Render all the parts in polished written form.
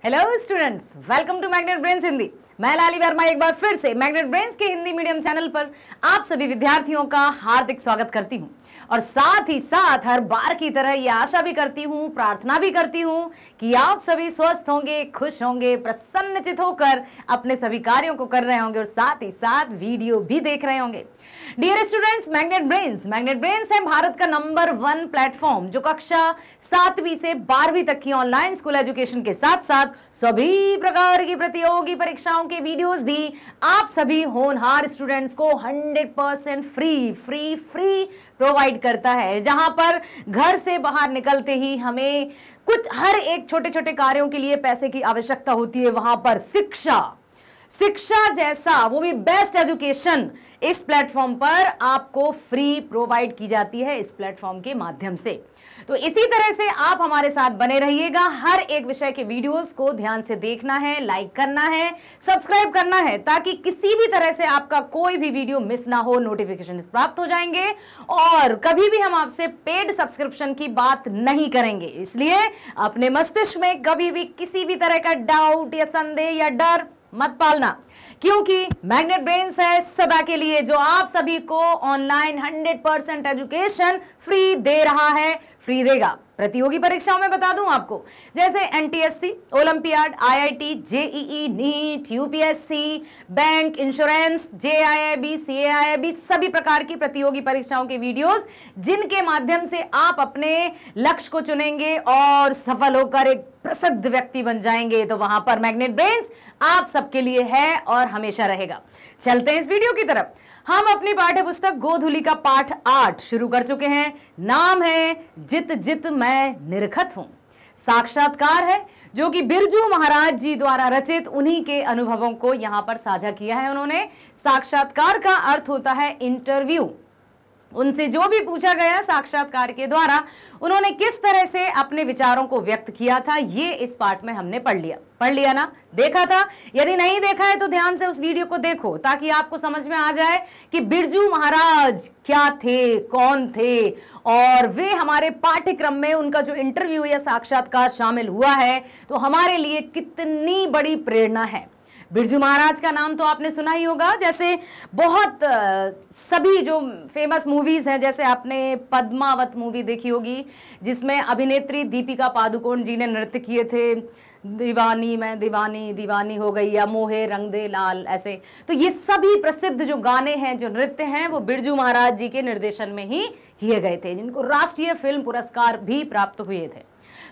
Hello students, welcome to magnet brains Hindi. मैं लाली वर्मा एक बार फिर से मैग्नेट ब्रेन्स के हिंदी मीडियम चैनल पर आप सभी विद्यार्थियों का हार्दिक स्वागत करती हूं और साथ ही साथ हर बार की तरह ये आशा भी करती हूं, प्रार्थना भी करती हूं कि आप सभी स्वस्थ होंगे, खुश होंगे, प्रसन्नचित होकर अपने सभी कार्यों को कर रहे होंगे और साथ ही साथ वीडियो भी देख रहे होंगे। डियर स्टूडेंट्स, मैग्नेट ब्रेन्स है भारत का नंबर 1 प्लेटफॉर्म जो कक्षा 7वीं से 12वीं तक की ऑनलाइन स्कूल एजुकेशन के साथ साथ सभी प्रकार की प्रतियोगी परीक्षाओं के वीडियोस भी आप सभी होनहार स्टूडेंट्स को 100% फ्री प्रोवाइड करता है, जहां पर घर से बाहर निकलते ही हमें कुछ हर एक छोटे छोटे कार्यों के लिए पैसे की आवश्यकता होती है, वहां पर शिक्षा जैसा वो भी बेस्ट एजुकेशन इस प्लेटफॉर्म पर आपको फ्री प्रोवाइड की जाती है इस प्लेटफॉर्म के माध्यम से। तो इसी तरह से आप हमारे साथ बने रहिएगा। हर एक विषय के वीडियोस को ध्यान से देखना है, लाइक करना है, सब्सक्राइब करना है ताकि किसी भी तरह से आपका कोई भी वीडियो मिस ना हो, नोटिफिकेशन प्राप्त हो जाएंगे। और कभी भी हम आपसे पेड सब्सक्रिप्शन की बात नहीं करेंगे, इसलिए अपने मस्तिष्क में कभी भी किसी भी तरह का डाउट या संदेह या डर मत पालना, क्योंकि मैग्नेट ब्रेन्स है सदा के लिए जो आप सभी को ऑनलाइन 100% एजुकेशन फ्री दे रहा है, फ्री देगा। प्रतियोगी परीक्षाओं में बता दूं आपको, जैसे NTSC, olympiad, IIT, JEE, NEET, UPSC, bank, insurance, JIIB, CAIB, सभी प्रकार की प्रतियोगी परीक्षाओं के वीडियोस जिनके माध्यम से आप अपने लक्ष्य को चुनेंगे और सफल होकर एक प्रसिद्ध व्यक्ति बन जाएंगे, तो वहां पर मैग्नेट ब्रेन्स आप सबके लिए है और हमेशा रहेगा। चलते हैं इस वीडियो की तरफ। हम अपनी पाठ्य पुस्तक गोधूली का पाठ 8 शुरू कर चुके हैं। नाम है जित जित मैं निरखत हूं। साक्षात्कार है जो कि बिरजू महाराज जी द्वारा रचित, उन्हीं के अनुभवों को यहां पर साझा किया है उन्होंने। साक्षात्कार का अर्थ होता है इंटरव्यू। उनसे जो भी पूछा गया साक्षात्कार के द्वारा उन्होंने किस तरह से अपने विचारों को व्यक्त किया था, ये इस पाठ में हमने पढ़ लिया ना, देखा था। यदि नहीं देखा है तो ध्यान से उस वीडियो को देखो ताकि आपको समझ में आ जाए कि बिरजू महाराज क्या थे, कौन थे, और वे हमारे पाठ्यक्रम में उनका जो इंटरव्यू या साक्षात्कार शामिल हुआ है तो हमारे लिए कितनी बड़ी प्रेरणा है। बिरजू महाराज का नाम तो आपने सुना ही होगा, जैसे बहुत सभी जो फेमस मूवीज हैं, जैसे आपने पद्मावत मूवी देखी होगी जिसमें अभिनेत्री दीपिका पादुकोण जी ने नृत्य किए थे, दीवानी मैं दीवानी दीवानी हो गई या मोहे रंग दे लाल, ऐसे। तो ये सभी प्रसिद्ध जो गाने हैं, जो नृत्य हैं, वो बिरजू महाराज जी के निर्देशन में ही किए गए थे, जिनको राष्ट्रीय फिल्म पुरस्कार भी प्राप्त हुए थे।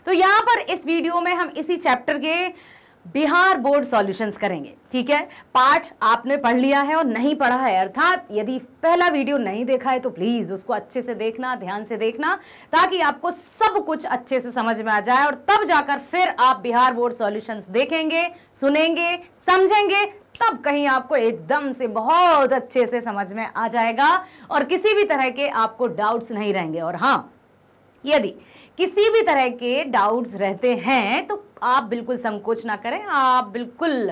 तो यहाँ पर इस वीडियो में हम इसी चैप्टर के बिहार बोर्ड सॉल्यूशंस करेंगे। ठीक है, पाठ आपने पढ़ लिया है और नहीं पढ़ा है, अर्थात यदि पहला वीडियो नहीं देखा है तो प्लीज उसको अच्छे से देखना, ध्यान से देखना, ताकि आपको सब कुछ अच्छे से समझ में आ जाए और तब जाकर फिर आप बिहार बोर्ड सॉल्यूशंस देखेंगे, सुनेंगे, समझेंगे, तब कहीं आपको एकदम से बहुत अच्छे से समझ में आ जाएगा और किसी भी तरह के आपको डाउट्स नहीं रहेंगे। और हाँ, यदि किसी भी तरह के डाउट्स रहते हैं तो आप बिल्कुल संकोच ना करें, आप बिल्कुल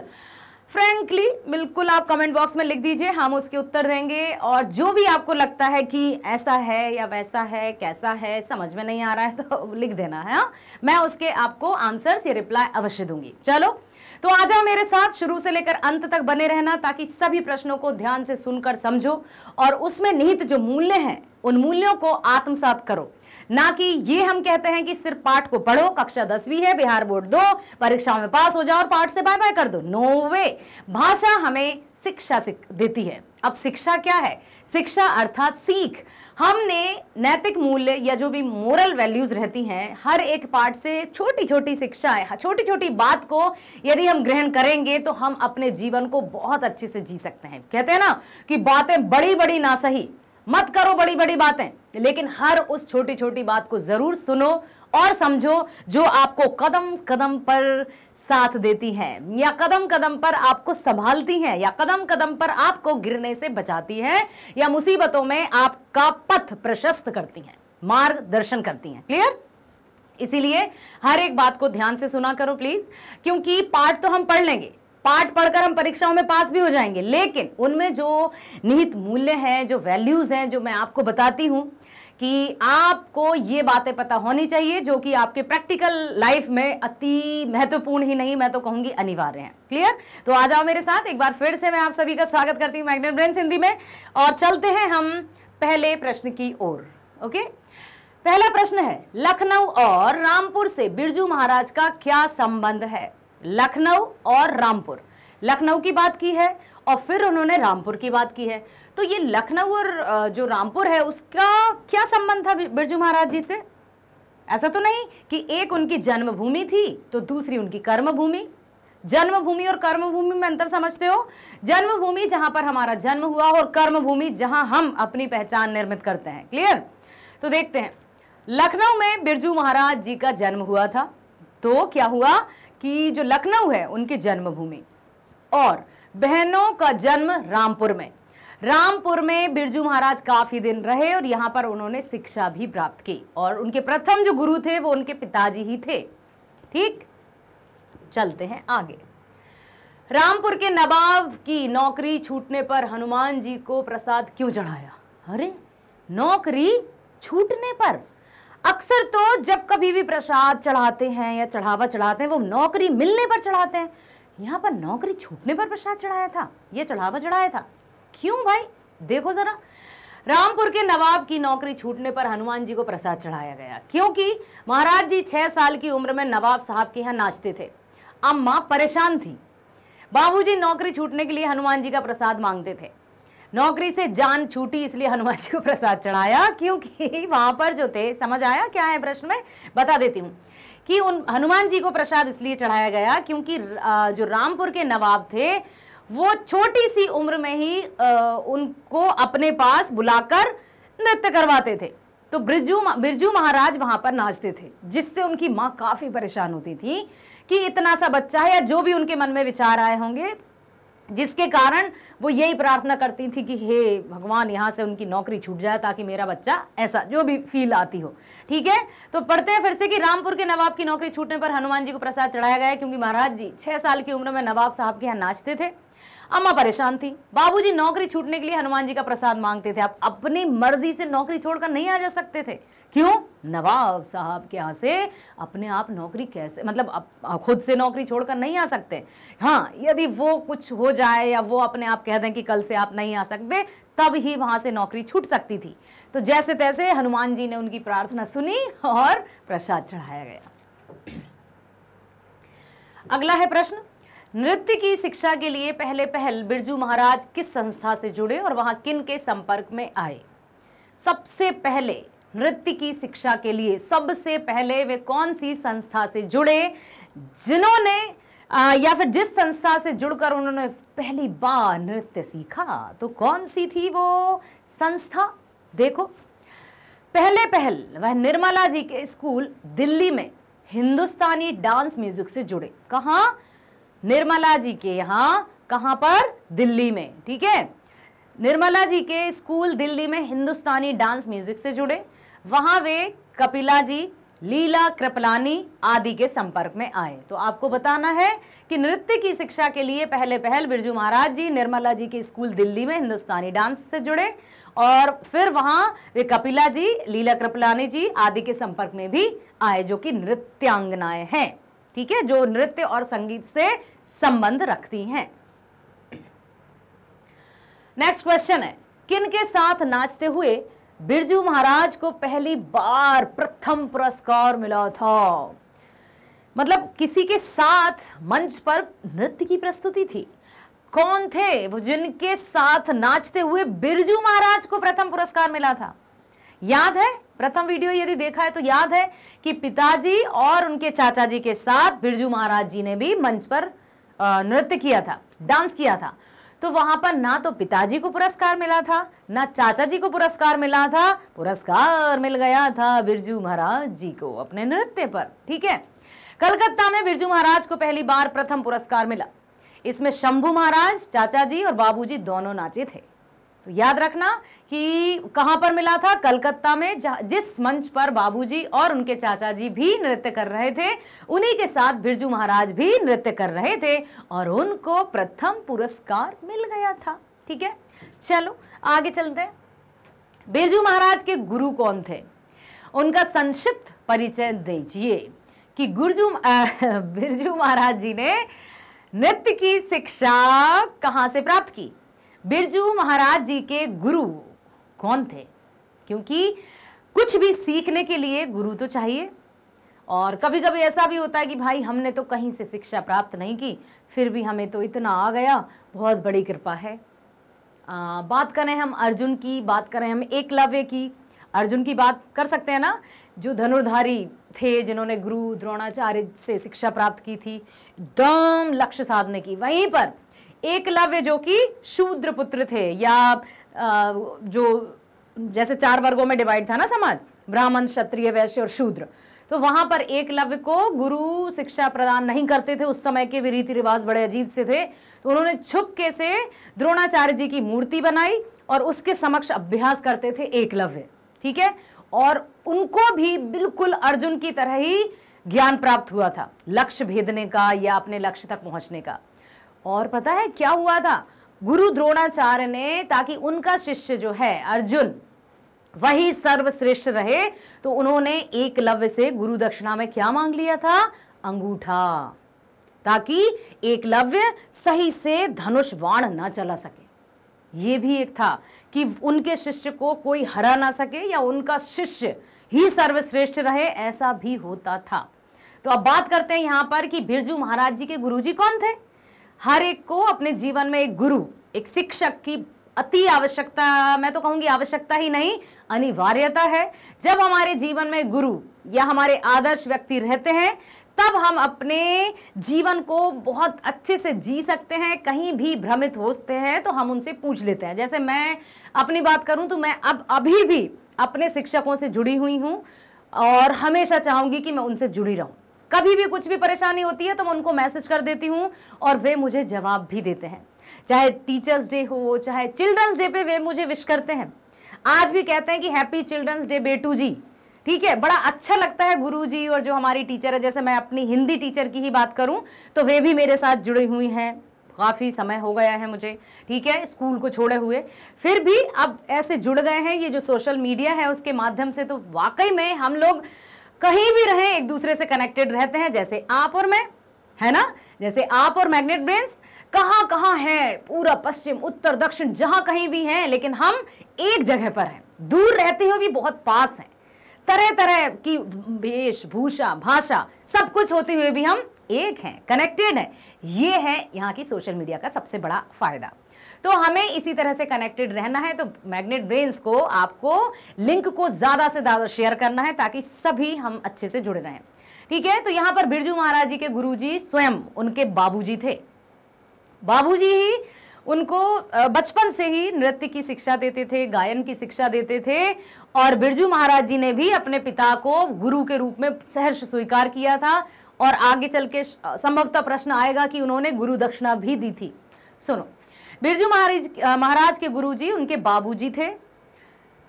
फ्रैंकली बिल्कुल आप कमेंट बॉक्स में लिख दीजिए, हम उसके उत्तर देंगे। और जो भी आपको लगता है कि ऐसा है या वैसा है, कैसा है, समझ में नहीं आ रहा है तो लिख देना है, हाँ? मैं उसके आपको आंसर्स या रिप्लाई अवश्य दूंगी। चलो तो आ जाओ मेरे साथ, शुरू से लेकर अंत तक बने रहना ताकि सभी प्रश्नों को ध्यान से सुनकर समझो और उसमें निहित जो मूल्य हैं उन मूल्यों को आत्मसात करो। ना कि ये हम कहते हैं कि सिर्फ पाठ को पढ़ो, कक्षा 10वीं है, बिहार बोर्ड दो, परीक्षाओं में पास हो जाओ और पाठ से बाय बाय कर दो। नो वे। भाषा हमें शिक्षा देती है। अब शिक्षा क्या है? शिक्षा अर्थात सीख। हमने नैतिक मूल्य या जो भी मोरल वैल्यूज रहती हैं, हर एक पाठ से छोटी छोटी शिक्षाएं, छोटी छोटी बात को यदि हम ग्रहण करेंगे तो हम अपने जीवन को बहुत अच्छे से जी सकते हैं। कहते हैं ना कि बातें बड़ी बड़ी ना सही, मत करो बड़ी बड़ी बातें, लेकिन हर उस छोटी छोटी बात को जरूर सुनो और समझो जो आपको कदम कदम पर साथ देती है या कदम कदम पर आपको संभालती हैं या कदम कदम पर आपको गिरने से बचाती हैं या मुसीबतों में आपका पथ प्रशस्त करती हैं, मार्गदर्शन करती हैं। क्लियर? इसीलिए हर एक बात को ध्यान से सुना करो प्लीज, क्योंकि पाठ तो हम पढ़ लेंगे, पाठ पढ़कर हम परीक्षाओं में पास भी हो जाएंगे, लेकिन उनमें जो निहित मूल्य हैं, जो वैल्यूज हैं, जो मैं आपको बताती हूं कि आपको ये बातें पता होनी चाहिए जो कि आपके प्रैक्टिकल लाइफ में अति महत्वपूर्ण ही नहीं, मैं तो कहूंगी अनिवार्य है। क्लियर? तो आ जाओ मेरे साथ, एक बार फिर से मैं आप सभी का स्वागत करती हूँ मैग्नेट ब्रेन्स हिंदी में, और चलते हैं हम पहले प्रश्न की ओर। ओके, पहला प्रश्न है, लखनऊ और रामपुर से बिरजू महाराज का क्या संबंध है? लखनऊ और रामपुर, लखनऊ की बात की है और फिर उन्होंने रामपुर की बात की है, तो ये लखनऊ और जो रामपुर है उसका क्या संबंध था बिरजू महाराज जी से? ऐसा तो नहीं कि एक उनकी जन्मभूमि थी तो दूसरी उनकी कर्मभूमि। जन्मभूमि और कर्मभूमि में अंतर समझते हो? जन्मभूमि जहां पर हमारा जन्म हुआ और कर्मभूमि जहां हम अपनी पहचान निर्मित करते हैं। क्लियर? तो देखते हैं, लखनऊ में बिरजू महाराज जी का जन्म हुआ था, तो क्या हुआ कि जो लखनऊ है उनकी जन्मभूमि, और बहनों का जन्म रामपुर में। रामपुर में बिरजू महाराज काफी दिन रहे और यहां पर उन्होंने शिक्षा भी प्राप्त की, और उनके प्रथम जो गुरु थे वो उनके पिताजी ही थे। ठीक, चलते हैं आगे। रामपुर के नवाब की नौकरी छूटने पर हनुमान जी को प्रसाद क्यों चढ़ाया? अरे, नौकरी छूटने पर? अक्सर तो जब कभी भी प्रसाद चढ़ाते हैं या चढ़ावा चढ़ाते हैं वो नौकरी मिलने पर चढ़ाते हैं, यहां पर नौकरी छूटने पर प्रसाद चढ़ाया था, ये चढ़ावा चढ़ाया था। क्यों भाई? देखो जरा, रामपुर के नवाब की नौकरी छूटने पर हनुमान जी को प्रसाद चढ़ाया गया क्योंकि महाराज जी 6 साल की उम्र में नवाब साहब के यहाँ नाचते थे। अम्मा परेशान थी, बाबूजी नौकरी छूटने के लिए हनुमान जी का प्रसाद मांगते थे। नौकरी से जान छूटी इसलिए हनुमान जी को प्रसाद चढ़ाया, क्योंकि वहां पर जो थे, समझ आया क्या है प्रश्न में? बता देती हूँ कि उन हनुमान जी को प्रसाद इसलिए चढ़ाया गया क्योंकि जो रामपुर के नवाब थे वो छोटी सी उम्र में ही उनको अपने पास बुलाकर नृत्य करवाते थे, तो बिरजू महाराज वहां पर नाचते थे, जिससे उनकी माँ काफी परेशान होती थी कि इतना सा बच्चा है, या जो भी उनके मन में विचार आए होंगे, जिसके कारण वो यही प्रार्थना करती थी कि हे भगवान यहाँ से उनकी नौकरी छूट जाए ताकि मेरा बच्चा, ऐसा जो भी फील आती हो। ठीक है, तो पढ़ते हैं फिर से कि रामपुर के नवाब की नौकरी छूटने पर हनुमान जी को प्रसाद चढ़ाया गया क्योंकि महाराज जी 6 साल की उम्र में नवाब साहब के यहाँ नाचते थे। अम्मा परेशान थी, बाबूजी नौकरी छूटने के लिए हनुमान जी का प्रसाद मांगते थे। आप अपनी मर्जी से नौकरी छोड़कर नहीं आ जा सकते थे। क्यों? नवाब साहब के यहाँ से अपने आप नौकरी कैसे, मतलब खुद से नौकरी छोड़कर नहीं आ सकते। हाँ, यदि वो कुछ हो जाए या वो अपने आप कह दें कि कल से आप नहीं आ सकते, तब ही वहां से नौकरी छूट सकती थी। तो जैसे तैसे हनुमान जी ने उनकी प्रार्थना सुनी और प्रसाद चढ़ाया गया। अगला है प्रश्न, नृत्य की शिक्षा के लिए पहल बिरजू महाराज किस संस्था से जुड़े और वहां किन के संपर्क में आए? सबसे पहले नृत्य की शिक्षा के लिए सबसे पहले वे कौन सी संस्था से जुड़े, जिन्होंने या फिर जिस संस्था से जुड़कर उन्होंने पहली बार नृत्य सीखा, तो कौन सी थी वो संस्था? देखो, पहल वह निर्मला जी के स्कूल दिल्ली में हिंदुस्तानी डांस म्यूजिक से जुड़े। कहां? निर्मला जी के यहाँ, कहां पर? दिल्ली में। ठीक है, निर्मला जी के स्कूल दिल्ली में हिंदुस्तानी डांस म्यूजिक से जुड़े। वहां वे कपिला जी, लीला कृपलानी आदि के संपर्क में आए। तो आपको बताना है कि नृत्य की शिक्षा के लिए पहल बिरजू महाराज जी निर्मला जी के स्कूल दिल्ली में हिंदुस्तानी डांस से जुड़े, और फिर वहां वे कपिला जी, लीला कृपलानी जी आदि के संपर्क में भी आए, जो कि नृत्यांगनाएं हैं। ठीक है, जो नृत्य और संगीत से संबंध रखती हैं। नेक्स्ट क्वेश्चन है, किन के साथ नाचते हुए बिरजू महाराज को पहली बार प्रथम पुरस्कार मिला था? मतलब किसी के साथ मंच पर नृत्य की प्रस्तुति थी। कौन थे वो जिनके साथ नाचते हुए बिरजू महाराज को प्रथम पुरस्कार मिला था? याद है? प्रथम वीडियो यदि देखा है तो याद है कि पिताजी और उनके चाचा जी के साथ बिरजू महाराज जी ने भी मंच पर नृत्य किया था, डांस किया था। तो वहां पर ना तो पिताजी को पुरस्कार मिला था, ना चाचा जी को पुरस्कार मिला था, पुरस्कार मिल गया था बिरजू महाराज जी को अपने नृत्य पर। ठीक है, कलकत्ता में बिरजू महाराज को पहली बार प्रथम पुरस्कार मिला। इसमें शंभू महाराज, चाचा जी और बाबूजी दोनों नाचे थे। तो याद रखना कि कहां पर मिला था? कलकत्ता में, जिस मंच पर बाबूजी और उनके चाचा जी भी नृत्य कर रहे थे, उन्हीं के साथ बिरजू महाराज भी नृत्य कर रहे थे और उनको प्रथम पुरस्कार मिल गया था। ठीक है, चलो आगे चलते हैं। बिरजू महाराज के गुरु कौन थे, उनका संक्षिप्त परिचय दीजिए कि बिरजू महाराज जी ने नृत्य की शिक्षा कहां से प्राप्त की। बिरजू महाराज जी के गुरु कौन थे, क्योंकि कुछ भी सीखने के लिए गुरु तो चाहिए। और कभी कभी ऐसा भी होता है कि भाई हमने तो कहीं से शिक्षा प्राप्त नहीं की, फिर भी हमें तो इतना आ गया, बहुत बड़ी कृपा है। बात करें हम अर्जुन की, बात करें हम एकलव्य की, अर्जुन की बात कर सकते हैं ना, जो धनुर्धारी थे, जिन्होंने गुरु द्रोणाचार्य से शिक्षा प्राप्त की थी एकदम लक्ष्य साधने की। वहीं पर एकलव्य जो कि शूद्र पुत्र थे, या जो जैसे 4 वर्गों में डिवाइड था ना समाज, ब्राह्मण, क्षत्रिय, वैश्य और शूद्र, तो वहां पर एकलव्य को गुरु शिक्षा प्रदान नहीं करते थे। उस समय के भी रीति रिवाज बड़े अजीब से थे, तो उन्होंने छुपके से द्रोणाचार्य जी की मूर्ति बनाई और उसके समक्ष अभ्यास करते थे एकलव्य, ठीक है। और उनको भी बिल्कुल अर्जुन की तरह ही ज्ञान प्राप्त हुआ था, लक्ष्य भेदने का या अपने लक्ष्य तक पहुंचने का। और पता है क्या हुआ था, गुरु द्रोणाचार्य ने, ताकि उनका शिष्य जो है अर्जुन वही सर्वश्रेष्ठ रहे, तो उन्होंने एकलव्य से गुरु दक्षिणा में क्या मांग लिया था, अंगूठा, ताकि एकलव्य सही से धनुष बाण न चला सके। ये भी एक था कि उनके शिष्य को कोई हरा ना सके या उनका शिष्य ही सर्वश्रेष्ठ रहे, ऐसा भी होता था। तो अब बात करते हैं यहां पर कि बिरजू महाराज जी के गुरुजी कौन थे। हर एक को अपने जीवन में एक गुरु, एक शिक्षक की अति आवश्यकता, मैं तो कहूंगी आवश्यकता ही नहीं, अनिवार्यता है। जब हमारे जीवन में गुरु या हमारे आदर्श व्यक्ति रहते हैं, तब हम अपने जीवन को बहुत अच्छे से जी सकते हैं। कहीं भी भ्रमित होते हैं तो हम उनसे पूछ लेते हैं। जैसे मैं अपनी बात करूं तो मैं अभी भी अपने शिक्षकों से जुड़ी हुई हूं और हमेशा चाहूंगी कि मैं उनसे जुड़ी रहूं। कभी भी कुछ भी परेशानी होती है तो मैं उनको मैसेज कर देती हूं और वे मुझे जवाब भी देते हैं। चाहे टीचर्स डे हो, चाहे चिल्ड्रंस डे पे वे मुझे विश करते हैं। आज भी कहते हैं कि हैप्पी चिल्ड्रंस डे बेटू जी, ठीक है। बड़ा अच्छा लगता है गुरुजी और जो हमारी टीचर है, जैसे मैं अपनी हिंदी टीचर की ही बात करूं तो वे भी मेरे साथ जुड़ी हुई हैं, काफ़ी समय हो गया है मुझे, ठीक है, स्कूल को छोड़े हुए, फिर भी अब ऐसे जुड़ गए हैं ये जो सोशल मीडिया है उसके माध्यम से। तो वाकई में हम लोग कहीं भी रहें एक दूसरे से कनेक्टेड रहते हैं, जैसे आप और मैं, है ना, जैसे आप और मैग्नेट ब्रेन्स कहाँ कहाँ हैं, पूरा पश्चिम उत्तर दक्षिण जहां कहीं भी हैं, लेकिन हम एक जगह पर हैं, दूर रहते हुए भी बहुत पास हैं। तरह तरह की वेशभूषा, भाषा, सब कुछ होते हुए भी हम एक हैं, कनेक्टेड हैं। ये है यहाँ की सोशल मीडिया का सबसे बड़ा फायदा। तो हमें इसी तरह से कनेक्टेड रहना है। तो मैग्नेट ब्रेन्स को, आपको लिंक को ज्यादा से ज्यादा शेयर करना है ताकि सभी हम अच्छे से जुड़े रहें, ठीक है। तो यहाँ पर बिरजू महाराज जी के गुरुजी स्वयं उनके बाबूजी थे। बाबूजी ही उनको बचपन से ही नृत्य की शिक्षा देते थे, गायन की शिक्षा देते थे, और बिरजू महाराज जी ने भी अपने पिता को गुरु के रूप में सहर्ष स्वीकार किया था। और आगे चल के संभवतः प्रश्न आएगा कि उन्होंने गुरु दक्षिणा भी दी थी। सुनो, बिरजू महाराज के गुरुजी उनके बाबूजी थे।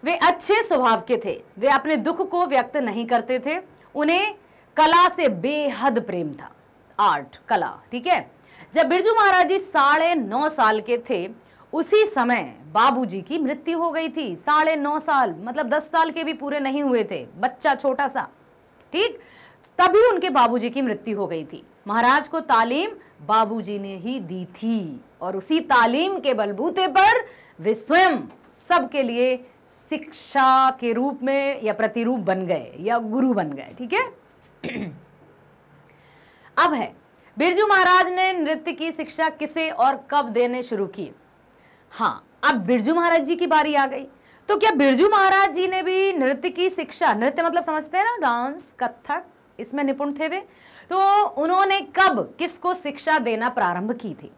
वे अच्छे स्वभाव के थे, वे अपने दुख को व्यक्त नहीं करते थे, उन्हें कला से बेहद प्रेम था, आर्ट, कला, ठीक है। जब बिरजू महाराज जी 9.5 साल के थे, उसी समय बाबूजी की मृत्यु हो गई थी। 9.5 साल मतलब 10 साल के भी पूरे नहीं हुए थे, बच्चा छोटा सा, ठीक। तभी उनके बाबूजी की मृत्यु हो गई थी। महाराज को तालीम बाबूजी ने ही दी थी और उसी तालीम के बलबूते पर वे स्वयं सबके लिए शिक्षा के रूप में या प्रतिरूप बन गए या गुरु बन गए, ठीक है। अब है, बिरजू महाराज ने नृत्य की शिक्षा किसे और कब देने शुरू की। हाँ, अब बिरजू महाराज जी की बारी आ गई। तो क्या बिरजू महाराज जी ने भी नृत्य की शिक्षा, नृत्य मतलब समझते हैं ना, डांस, कथक, इसमें निपुण थे वे, तो उन्होंने कब किसको शिक्षा देना प्रारंभ की थी।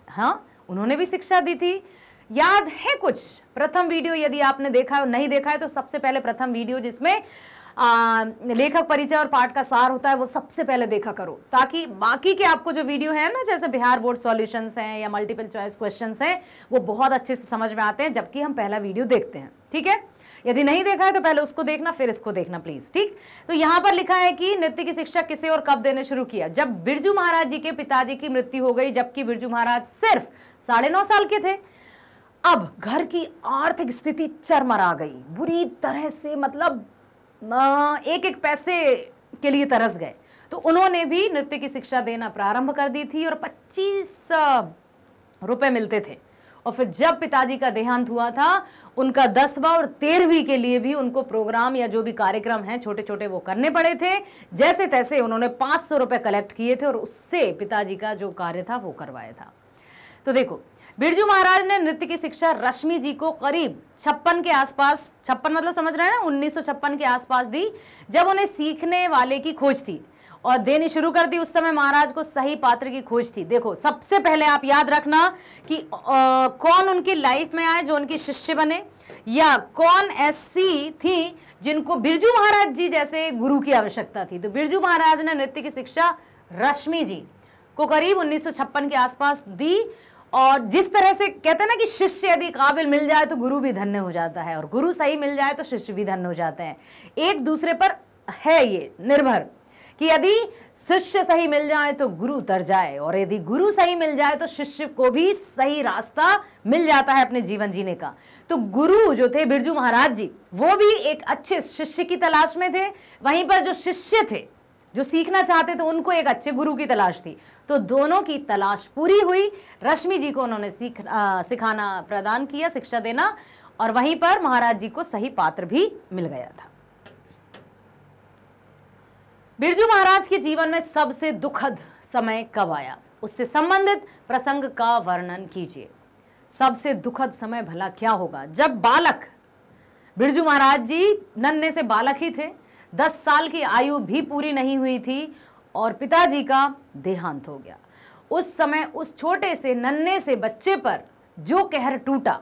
हाँ, उन्होंने भी शिक्षा दी थी। याद है कुछ प्रथम वीडियो, यदि आपने देखा नहीं देखा है तो सबसे पहले प्रथम वीडियो जिसमें लेखक परिचय और पाठ का सार होता है वो सबसे पहले देखा करो, ताकि बाकी के आपको जो वीडियो है ना, जैसे बिहार बोर्ड सॉल्यूशंस हैं या मल्टीपल चॉइस क्वेश्चंस हैं, वो बहुत अच्छे से समझ में आते हैं जबकि हम पहला वीडियो देखते हैं, ठीक है। यदि नहीं देखा है तो पहले उसको देखना फिर इसको देखना प्लीज, ठीक। तो यहाँ पर लिखा है कि नृत्य की शिक्षा किसे और कब देने शुरू किया। जब बिरजू महाराज जी के पिताजी की मृत्यु हो गई, जबकि बिरजू महाराज सिर्फ 9.5 साल के थे। अब घर की आर्थिक स्थिति चरमरा गई बुरी तरह से, मतलब एक एक पैसे के लिए तरस गए। तो उन्होंने भी नृत्य की शिक्षा देना प्रारंभ कर दी थी और 25 रुपए मिलते थे। और फिर जब पिताजी का देहांत हुआ था, उनका 10वां और 13वीं के लिए भी उनको प्रोग्राम या जो भी कार्यक्रम हैं छोटे छोटे वो करने पड़े थे। जैसे तैसे उन्होंने 500 रुपए कलेक्ट किए थे और उससे पिताजी का जो कार्य था वो करवाया था। तो देखो, बिरजू महाराज ने नृत्य की शिक्षा रश्मि जी को करीब 56 के आसपास, 56 मतलब समझ रहे हैं ना, 1956 के आसपास दी, जब उन्हें सीखने वाले की खोज थी और देनी शुरू कर दी। उस समय महाराज को सही पात्र की खोज थी। देखो, सबसे पहले आप याद रखना कि कौन उनकी लाइफ में आए जो उनकी शिष्य बने, या कौन ऐसी थी जिनको बिरजू महाराज जी जैसे गुरु की आवश्यकता थी। तो बिरजू महाराज ने नृत्य की शिक्षा रश्मि जी को करीब 1956 के आसपास दी। और जिस तरह से कहते हैं ना कि शिष्य यदि काबिल मिल जाए तो गुरु भी धन्य हो जाता है, और गुरु सही मिल जाए तो शिष्य भी धन्य हो जाते हैं। एक दूसरे पर है ये निर्भर कि यदि शिष्य सही मिल जाए तो गुरु उतर जाए, और यदि गुरु सही मिल जाए तो शिष्य को भी सही रास्ता मिल जाता है अपने जीवन जीने का। तो गुरु जो थे बिरजू महाराज जी, वो भी एक अच्छे शिष्य की तलाश में थे। वहीं पर जो शिष्य थे जो सीखना चाहते थे, उनको एक अच्छे गुरु की तलाश थी। तो दोनों की तलाश पूरी हुई। रश्मि जी को उन्होंने सिखाना प्रदान किया, शिक्षा देना, और वहीं पर महाराज जी को सही पात्र भी मिल गया था। बिरजू महाराज के जीवन में सबसे दुखद समय कब आया, उससे संबंधित प्रसंग का वर्णन कीजिए। सबसे दुखद समय भला क्या होगा? जब बालक, बिरजू महाराज जी नन्हे से बालक ही थे, 10 साल की आयु भी पूरी नहीं हुई थी और पिताजी का देहांत हो गया। उस समय उस छोटे से नन्हे से बच्चे पर जो कहर टूटा,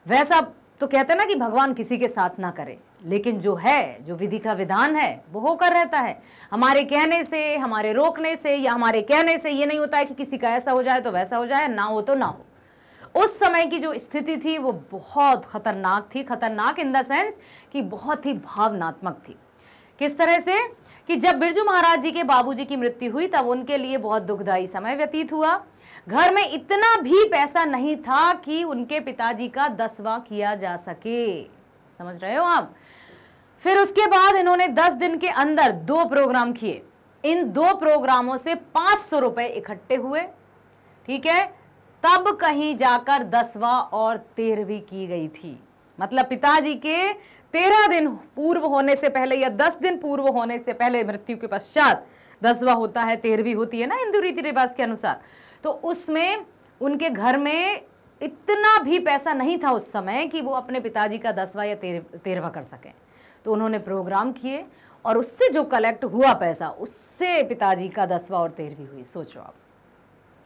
वैसा तो कहते हैं ना कि भगवान किसी के साथ ना करे, लेकिन जो है, जो विधि का विधान है वो होकर रहता है। हमारे कहने से, हमारे रोकने से या हमारे कहने से ये नहीं होता है कि किसी का ऐसा हो जाए तो वैसा हो जाए, ना हो तो ना हो। उस समय की जो स्थिति थी वो बहुत खतरनाक थी। खतरनाक इन द सेंस कि बहुत ही भावनात्मक थी। किस तरह से कि जब बिरजू महाराज जी के बाबूजी की मृत्यु हुई तब उनके लिए बहुत दुखदायी समय व्यतीत हुआ। घर में इतना भी पैसा नहीं था कि उनके पिताजी का 10वां किया जा सके। समझ रहे हो आप? फिर उसके बाद इन्होंने 10 दिन के अंदर 2 प्रोग्राम किए। इन 2 प्रोग्रामों से 500 रुपए इकट्ठे हुए, ठीक है। तब कहीं जाकर 10वां और 13वीं की गई थी। मतलब पिताजी के 13 दिन पूर्व होने से पहले या 10 दिन पूर्व होने से पहले, मृत्यु के पश्चात 10वां होता है, 13वीं होती है ना हिंदू रीति रिवाज के अनुसार। तो उसमें उनके घर में इतना भी पैसा नहीं था उस समय कि वो अपने पिताजी का 10वां या 13वां कर सकें। तो उन्होंने प्रोग्राम किए और उससे जो कलेक्ट हुआ पैसा, उससे पिताजी का 10वां और 13वीं हुई। सोचो आप,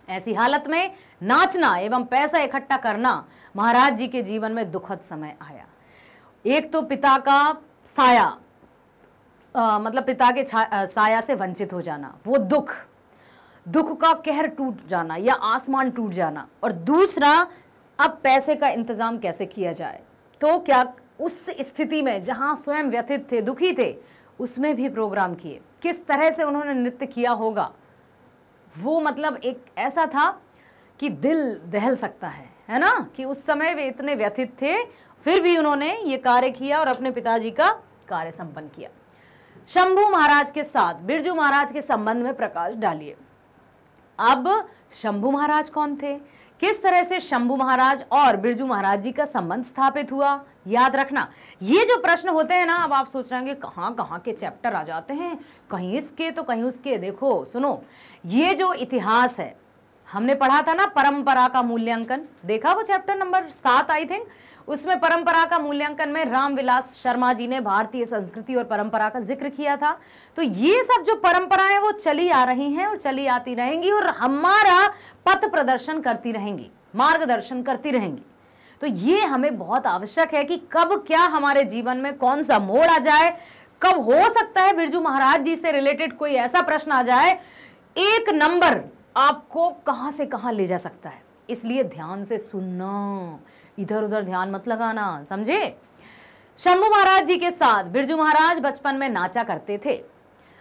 ऐसी हालत में नाचना एवं पैसा इकट्ठा करना महाराज जी के जीवन में दुखद समय आया। एक तो पिता का साया, मतलब पिता के साया से वंचित हो जाना, वो दुख का कहर टूट जाना या आसमान टूट जाना, और दूसरा अब पैसे का इंतजाम कैसे किया जाए। तो क्या उस स्थिति में जहां स्वयं व्यथित थे, दुखी थे, उसमें भी प्रोग्राम किए। किस तरह से उन्होंने नृत्य किया होगा वो, मतलब एक ऐसा था कि दिल दहल सकता है ना, कि उस समय वे इतने व्यथित थे, फिर भी उन्होंने ये कार्य किया और अपने पिताजी का कार्य संपन्न किया। शंभू महाराज के साथ बिरजू महाराज के संबंध में प्रकाश डालिए। अब शंभू महाराज कौन थे, किस तरह से शंभू महाराज और बिरजू महाराज जी का संबंध स्थापित हुआ, याद रखना। ये जो प्रश्न होते हैं ना, अब आप सोच रहे होंगे कहाँ कहाँ के चैप्टर आ जाते हैं, कहीं इसके तो कहीं उसके। देखो सुनो, ये जो इतिहास है हमने पढ़ा था ना, परंपरा का मूल्यांकन, देखा वो चैप्टर नंबर 7 आई थिंक। उसमें परंपरा का मूल्यांकन में रामविलास शर्मा जी ने भारतीय संस्कृति और परंपरा का जिक्र किया था। तो ये सब जो परंपराएं वो चली आ रही हैं और चली आती रहेंगी और हमारा पथ प्रदर्शन करती रहेंगी, मार्गदर्शन करती रहेंगी। तो ये हमें बहुत आवश्यक है कि कब क्या हमारे जीवन में कौन सा मोड़ आ जाए, कब हो सकता है बिरजू महाराज जी से रिलेटेड कोई ऐसा प्रश्न आ जाए, एक नंबर आपको कहां से कहां ले जा सकता है। इसलिए ध्यान से सुनना, इधर उधर ध्यान मत लगाना, समझे। शंभू महाराज जी के साथ बिरजू महाराज बचपन में नाचा करते थे।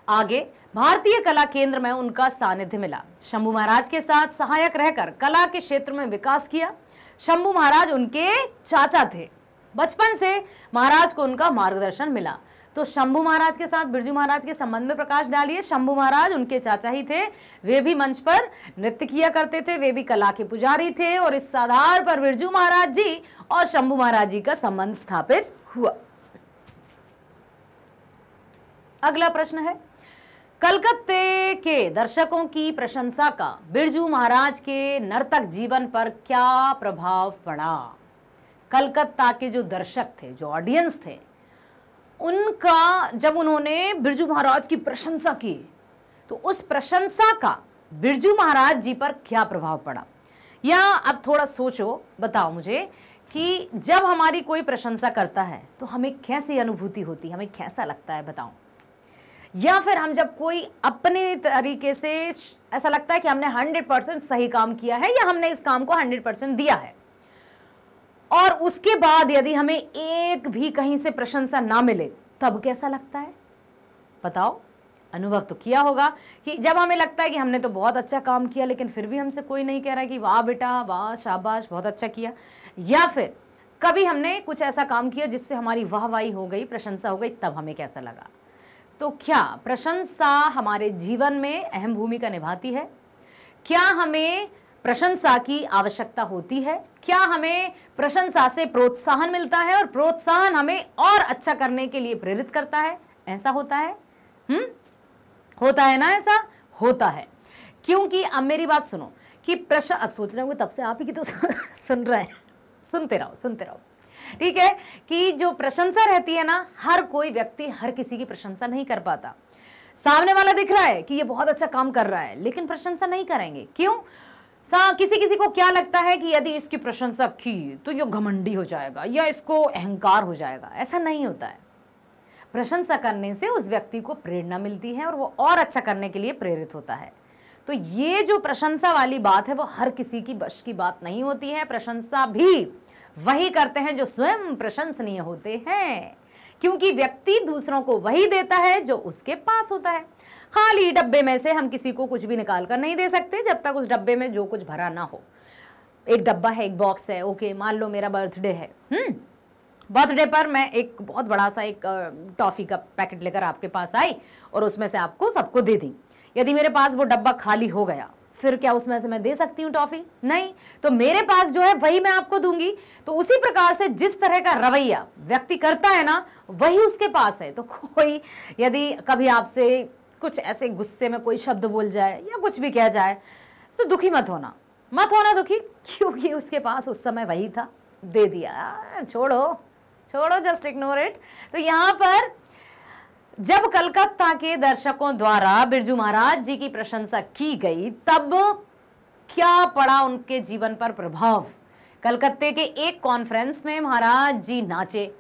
आगे भारतीय कला केंद्र में उनका सानिध्य मिला। शंभू महाराज के साथ सहायक रहकर कला के क्षेत्र में विकास किया। शंभू महाराज उनके चाचा थे। बचपन से महाराज को उनका मार्गदर्शन मिला। तो शंभू महाराज के साथ बिरजू महाराज के संबंध में प्रकाश डालिए। शंभू महाराज उनके चाचा ही थे, वे भी मंच पर नृत्य किया करते थे, वे भी कला के पुजारी थे और इस आधार पर बिरजू महाराज जी और शंभू महाराज जी का संबंध स्थापित हुआ। अगला प्रश्न है, कलकत्ते के दर्शकों की प्रशंसा का बिरजू महाराज के नर्तक जीवन पर क्या प्रभाव पड़ा? कलकत्ता के जो दर्शक थे, जो ऑडियंस थे, उनका जब उन्होंने बिरजू महाराज की प्रशंसा की तो उस प्रशंसा का बिरजू महाराज जी पर क्या प्रभाव पड़ा? या अब थोड़ा सोचो, बताओ मुझे कि जब हमारी कोई प्रशंसा करता है तो हमें कैसी अनुभूति होती है, हमें कैसा लगता है, बताओ। या फिर हम जब कोई अपने तरीके से ऐसा लगता है कि हमने 100% सही काम किया है या हमने इस काम को 100% दिया है, और उसके बाद यदि हमें एक भी कहीं से प्रशंसा ना मिले तब कैसा लगता है, बताओ। अनुभव तो किया होगा कि जब हमें लगता है कि हमने तो बहुत अच्छा काम किया लेकिन फिर भी हमसे कोई नहीं कह रहा है कि वाह बेटा, वाह, शाबाश, बहुत अच्छा किया। या फिर कभी हमने कुछ ऐसा काम किया जिससे हमारी वाहवाही हो गई, प्रशंसा हो गई, तब हमें कैसा लगा। तो क्या प्रशंसा हमारे जीवन में अहम भूमिका निभाती है? क्या हमें प्रशंसा की आवश्यकता होती है? क्या हमें प्रशंसा से प्रोत्साहन मिलता है और प्रोत्साहन हमें और अच्छा करने के लिए प्रेरित करता है? ऐसा होता है? होता है ना? ऐसा होता है। क्योंकि अब मेरी बात सुनो कि अब सोच रहे होंगे तब से आप ही की तो सुन रहे हैं, सुनते रहो, ठीक है। कि जो प्रशंसा रहती है ना, हर कोई व्यक्ति हर किसी की प्रशंसा नहीं कर पाता। सामने वाला दिख रहा है कि ये बहुत अच्छा काम कर रहा है लेकिन प्रशंसा नहीं करेंगे। क्यों? किसी को क्या लगता है कि यदि इसकी प्रशंसा की तो ये घमंडी हो जाएगा या इसको अहंकार हो जाएगा। ऐसा नहीं होता है। प्रशंसा करने से उस व्यक्ति को प्रेरणा मिलती है और वो और अच्छा करने के लिए प्रेरित होता है। तो ये जो प्रशंसा वाली बात है वो हर किसी की बस की बात नहीं होती है। प्रशंसा भी वही करते हैं जो स्वयं प्रशंसनीय होते हैं, क्योंकि व्यक्ति दूसरों को वही देता है जो उसके पास होता है। खाली डब्बे में से हम किसी को कुछ भी निकाल कर नहीं दे सकते जब तक उस डब्बे में जो कुछ भरा ना हो। एक डब्बा है, एक बॉक्स है, ओके, मान लो मेरा बर्थडे है, बर्थडे पर मैं एक बहुत बड़ा सा एक टॉफी का पैकेट लेकर आपके पास आई और उसमें से आपको सबको दे दी। यदि मेरे पास वो डब्बा खाली हो गया फिर क्या उसमें से मैं दे सकती हूँ टॉफी? नहीं। तो मेरे पास जो है वही मैं आपको दूंगी। तो उसी प्रकार से जिस तरह का रवैया व्यक्ति करता है ना, वही उसके पास है। तो कोई यदि कभी आपसे कुछ ऐसे गुस्से में कोई शब्द बोल जाए या कुछ भी कह जाए तो दुखी मत होना दुखी, क्योंकि उसके पास उस समय वही था, दे दिया, छोड़ो, जस्ट इग्नोर इट। तो यहाँ पर जब कलकत्ता के दर्शकों द्वारा बिरजू महाराज जी की प्रशंसा की गई तब क्या पड़ा उनके जीवन पर प्रभाव? कलकत्ते के एक कॉन्फ्रेंस में महाराज जी नाचे।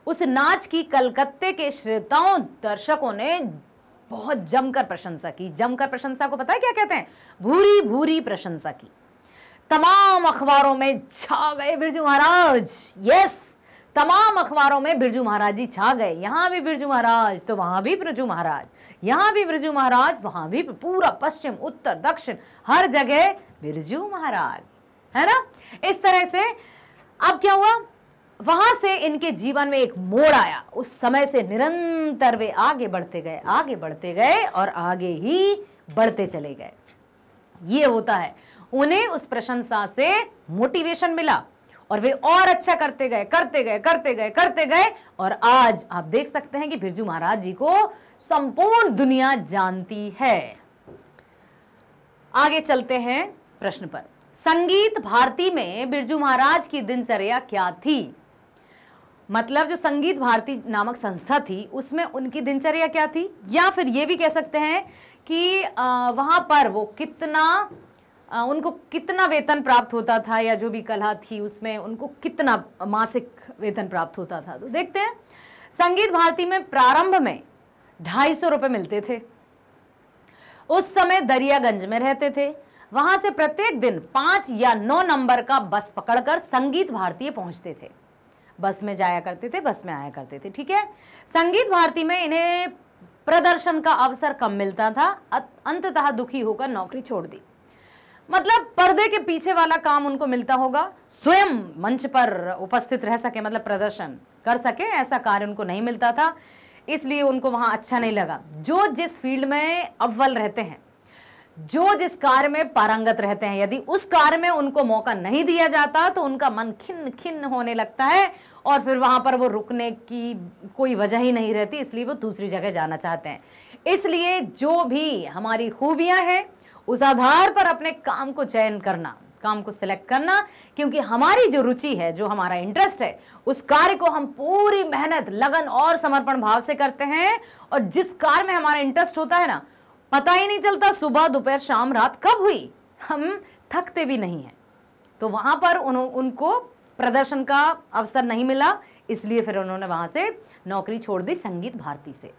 उस नाच की कलकत्ते के श्रोताओं, दर्शकों ने बहुत जमकर प्रशंसा की। जमकर प्रशंसा को पता है क्या कहते हैं? भूरी भूरी प्रशंसा की। तमाम अखबारों में छा गए बिरजू महाराज। यस, तमाम अखबारों में बिरजू महाराज जी छा गए। यहाँ भी बिरजू महाराज तो वहां भी बिरजू महाराज, यहाँ भी बिरजू महाराज, वहां भी, पूरा पश्चिम उत्तर दक्षिण हर जगह बिरजू महाराज, है ना। इस तरह से अब क्या हुआ, वहां से इनके जीवन में एक मोड़ आया। उस समय से निरंतर वे आगे बढ़ते गए और आगे ही बढ़ते चले गए। ये होता है, उन्हें उस प्रशंसा से मोटिवेशन मिला और वे और अच्छा करते गए और आज आप देख सकते हैं कि बिरजू महाराज जी को संपूर्ण दुनिया जानती है। आगे चलते हैं प्रश्न पर। संगीत भारती में बिरजू महाराज की दिनचर्या क्या थी? मतलब जो संगीत भारती नामक संस्था थी उसमें उनकी दिनचर्या क्या थी? या फिर ये भी कह सकते हैं कि वहां पर वो उनको कितना वेतन प्राप्त होता था, या जो भी कला थी उसमें उनको कितना मासिक वेतन प्राप्त होता था। तो देखते हैं, संगीत भारती में प्रारंभ में 250 रुपए मिलते थे। उस समय दरियागंज में रहते थे। वहां से प्रत्येक दिन 5 या 9 नंबर का बस पकड़कर संगीत भारती पहुंचते थे। बस में जाया करते थे, बस में आया करते थे, ठीक है। संगीत भारती में इन्हें प्रदर्शन का अवसर कम मिलता था। अंततः दुखी होकर नौकरी छोड़ दी। मतलब पर्दे के पीछे वाला काम उनको मिलता होगा, स्वयं मंच पर उपस्थित रह सके, मतलब प्रदर्शन कर सके, ऐसा कार्य उनको नहीं मिलता था, इसलिए उनको वहां अच्छा नहीं लगा। जो जिस फील्ड में अव्वल रहते हैं, जो जिस कार्य में पारंगत रहते हैं, यदि उस कार्य में उनको मौका नहीं दिया जाता तो उनका मन खिन्न खिन्न होने लगता है और फिर वहां पर वो रुकने की कोई वजह ही नहीं रहती, इसलिए वो दूसरी जगह जाना चाहते हैं। इसलिए जो भी हमारी खूबियां हैं उस आधार पर अपने काम को चयन करना, काम को सिलेक्ट करना, क्योंकि हमारी जो रुचि है, जो हमारा इंटरेस्ट है, उस कार्य को हम पूरी मेहनत, लगन और समर्पण भाव से करते हैं। और जिस कार्य में हमारा इंटरेस्ट होता है ना, पता ही नहीं चलता सुबह दोपहर शाम रात कब हुई, हम थकते भी नहीं हैं। तो वहां पर उनको प्रदर्शन का अवसर नहीं मिला, इसलिए फिर उन्होंने वहां से नौकरी छोड़ दी संगीत भारती से।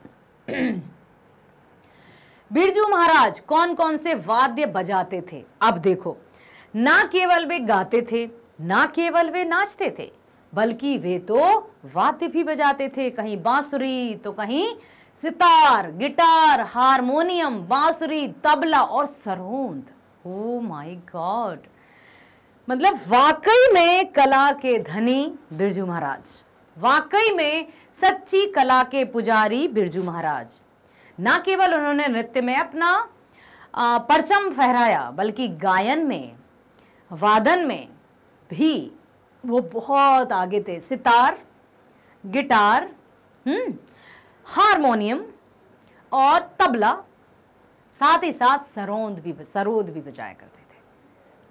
बिरजू महाराज कौन कौन से वाद्य बजाते थे? अब देखो, ना केवल वे गाते थे, ना केवल वे नाचते थे, बल्कि वे तो वाद्य भी बजाते थे। कहीं बांसुरी तो कहीं सितार, गिटार, हारमोनियम, बांसुरी, तबला और सरोद। ओ माय गॉड, मतलब वाकई में कला के धनी बिरजू महाराज, वाकई में सच्ची कला के पुजारी बिरजू महाराज। ना केवल उन्होंने नृत्य में अपना परचम फहराया, बल्कि गायन में, वादन में भी वो बहुत आगे थे। सितार, गिटार, हारमोनियम और तबला, साथ ही साथ सरोद भी बजाया करते थे।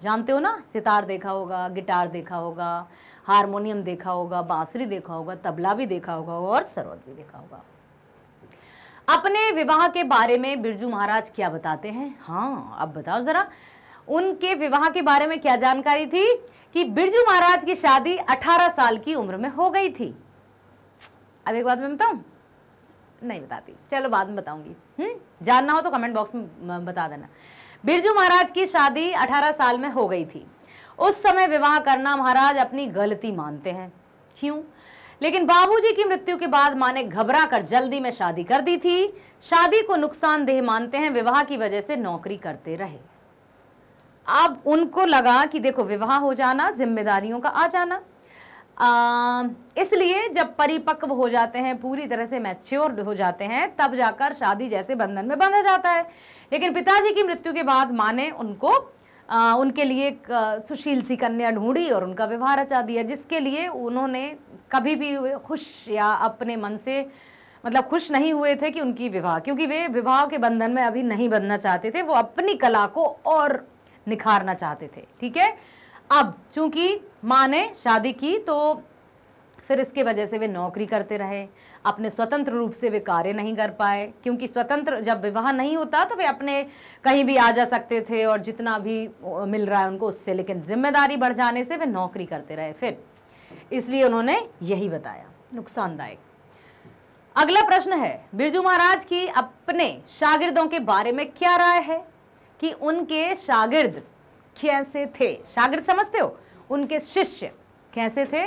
जानते हो ना, सितार देखा होगा, गिटार देखा होगा, हारमोनियम देखा होगा, बांसुरी देखा होगा, तबला भी देखा होगा और सरोद भी देखा होगा। अपने विवाह के बारे में बिरजू महाराज क्या बताते हैं? हाँ, अब बताओ जरा, उनके विवाह के बारे में क्या जानकारी थी? कि बिरजू महाराज की शादी 18 साल की उम्र में हो गई थी। अब एक बात मैं बताऊं? नहीं बताती, चलो बाद में बताऊंगी। जानना हो तो कमेंट बॉक्स में बता देना। बिरजू महाराज की शादी 18 साल में हो गई थी। उस समय विवाह करना महाराज अपनी गलती मानते हैं। क्यों? लेकिन बाबूजी की मृत्यु के बाद मां ने घबरा कर जल्दी में शादी कर दी थी। शादी को नुकसानदेह मानते हैं, विवाह की वजह से नौकरी करते रहे। अब उनको लगा कि देखो, विवाह हो जाना, जिम्मेदारियों का आ जाना, इसलिए जब परिपक्व हो जाते हैं, पूरी तरह से मैच्योर हो जाते हैं, तब जाकर शादी जैसे बंधन में बंधा जाता है। लेकिन पिताजी की मृत्यु के बाद मां ने उनके लिए एक सुशील सी कन्या ढूंढी और उनका विवाह रचा दिया, जिसके लिए उन्होंने कभी भी खुश या अपने मन से मतलब खुश नहीं हुए थे कि उनकी विवाह, क्योंकि वे विवाह के बंधन में अभी नहीं बंधना चाहते थे, वो अपनी कला को और निखारना चाहते थे। ठीक है, अब चूंकि माँ ने शादी की तो फिर इसके वजह से वे नौकरी करते रहे, अपने स्वतंत्र रूप से वे कार्य नहीं कर पाए, क्योंकि स्वतंत्र जब विवाह नहीं होता तो वे अपने कहीं भी आ जा सकते थे और जितना भी मिल रहा है उनको उससे, लेकिन जिम्मेदारी बढ़ जाने से वे नौकरी करते रहे फिर, इसलिए उन्होंने यही बताया, नुकसानदायक। अगला प्रश्न है, बिरजू महाराज की अपने शागिर्दों के बारे में क्या राय है कि उनके शागिर्द कैसे थे? शागिर्द समझते हो, उनके शिष्य कैसे थे?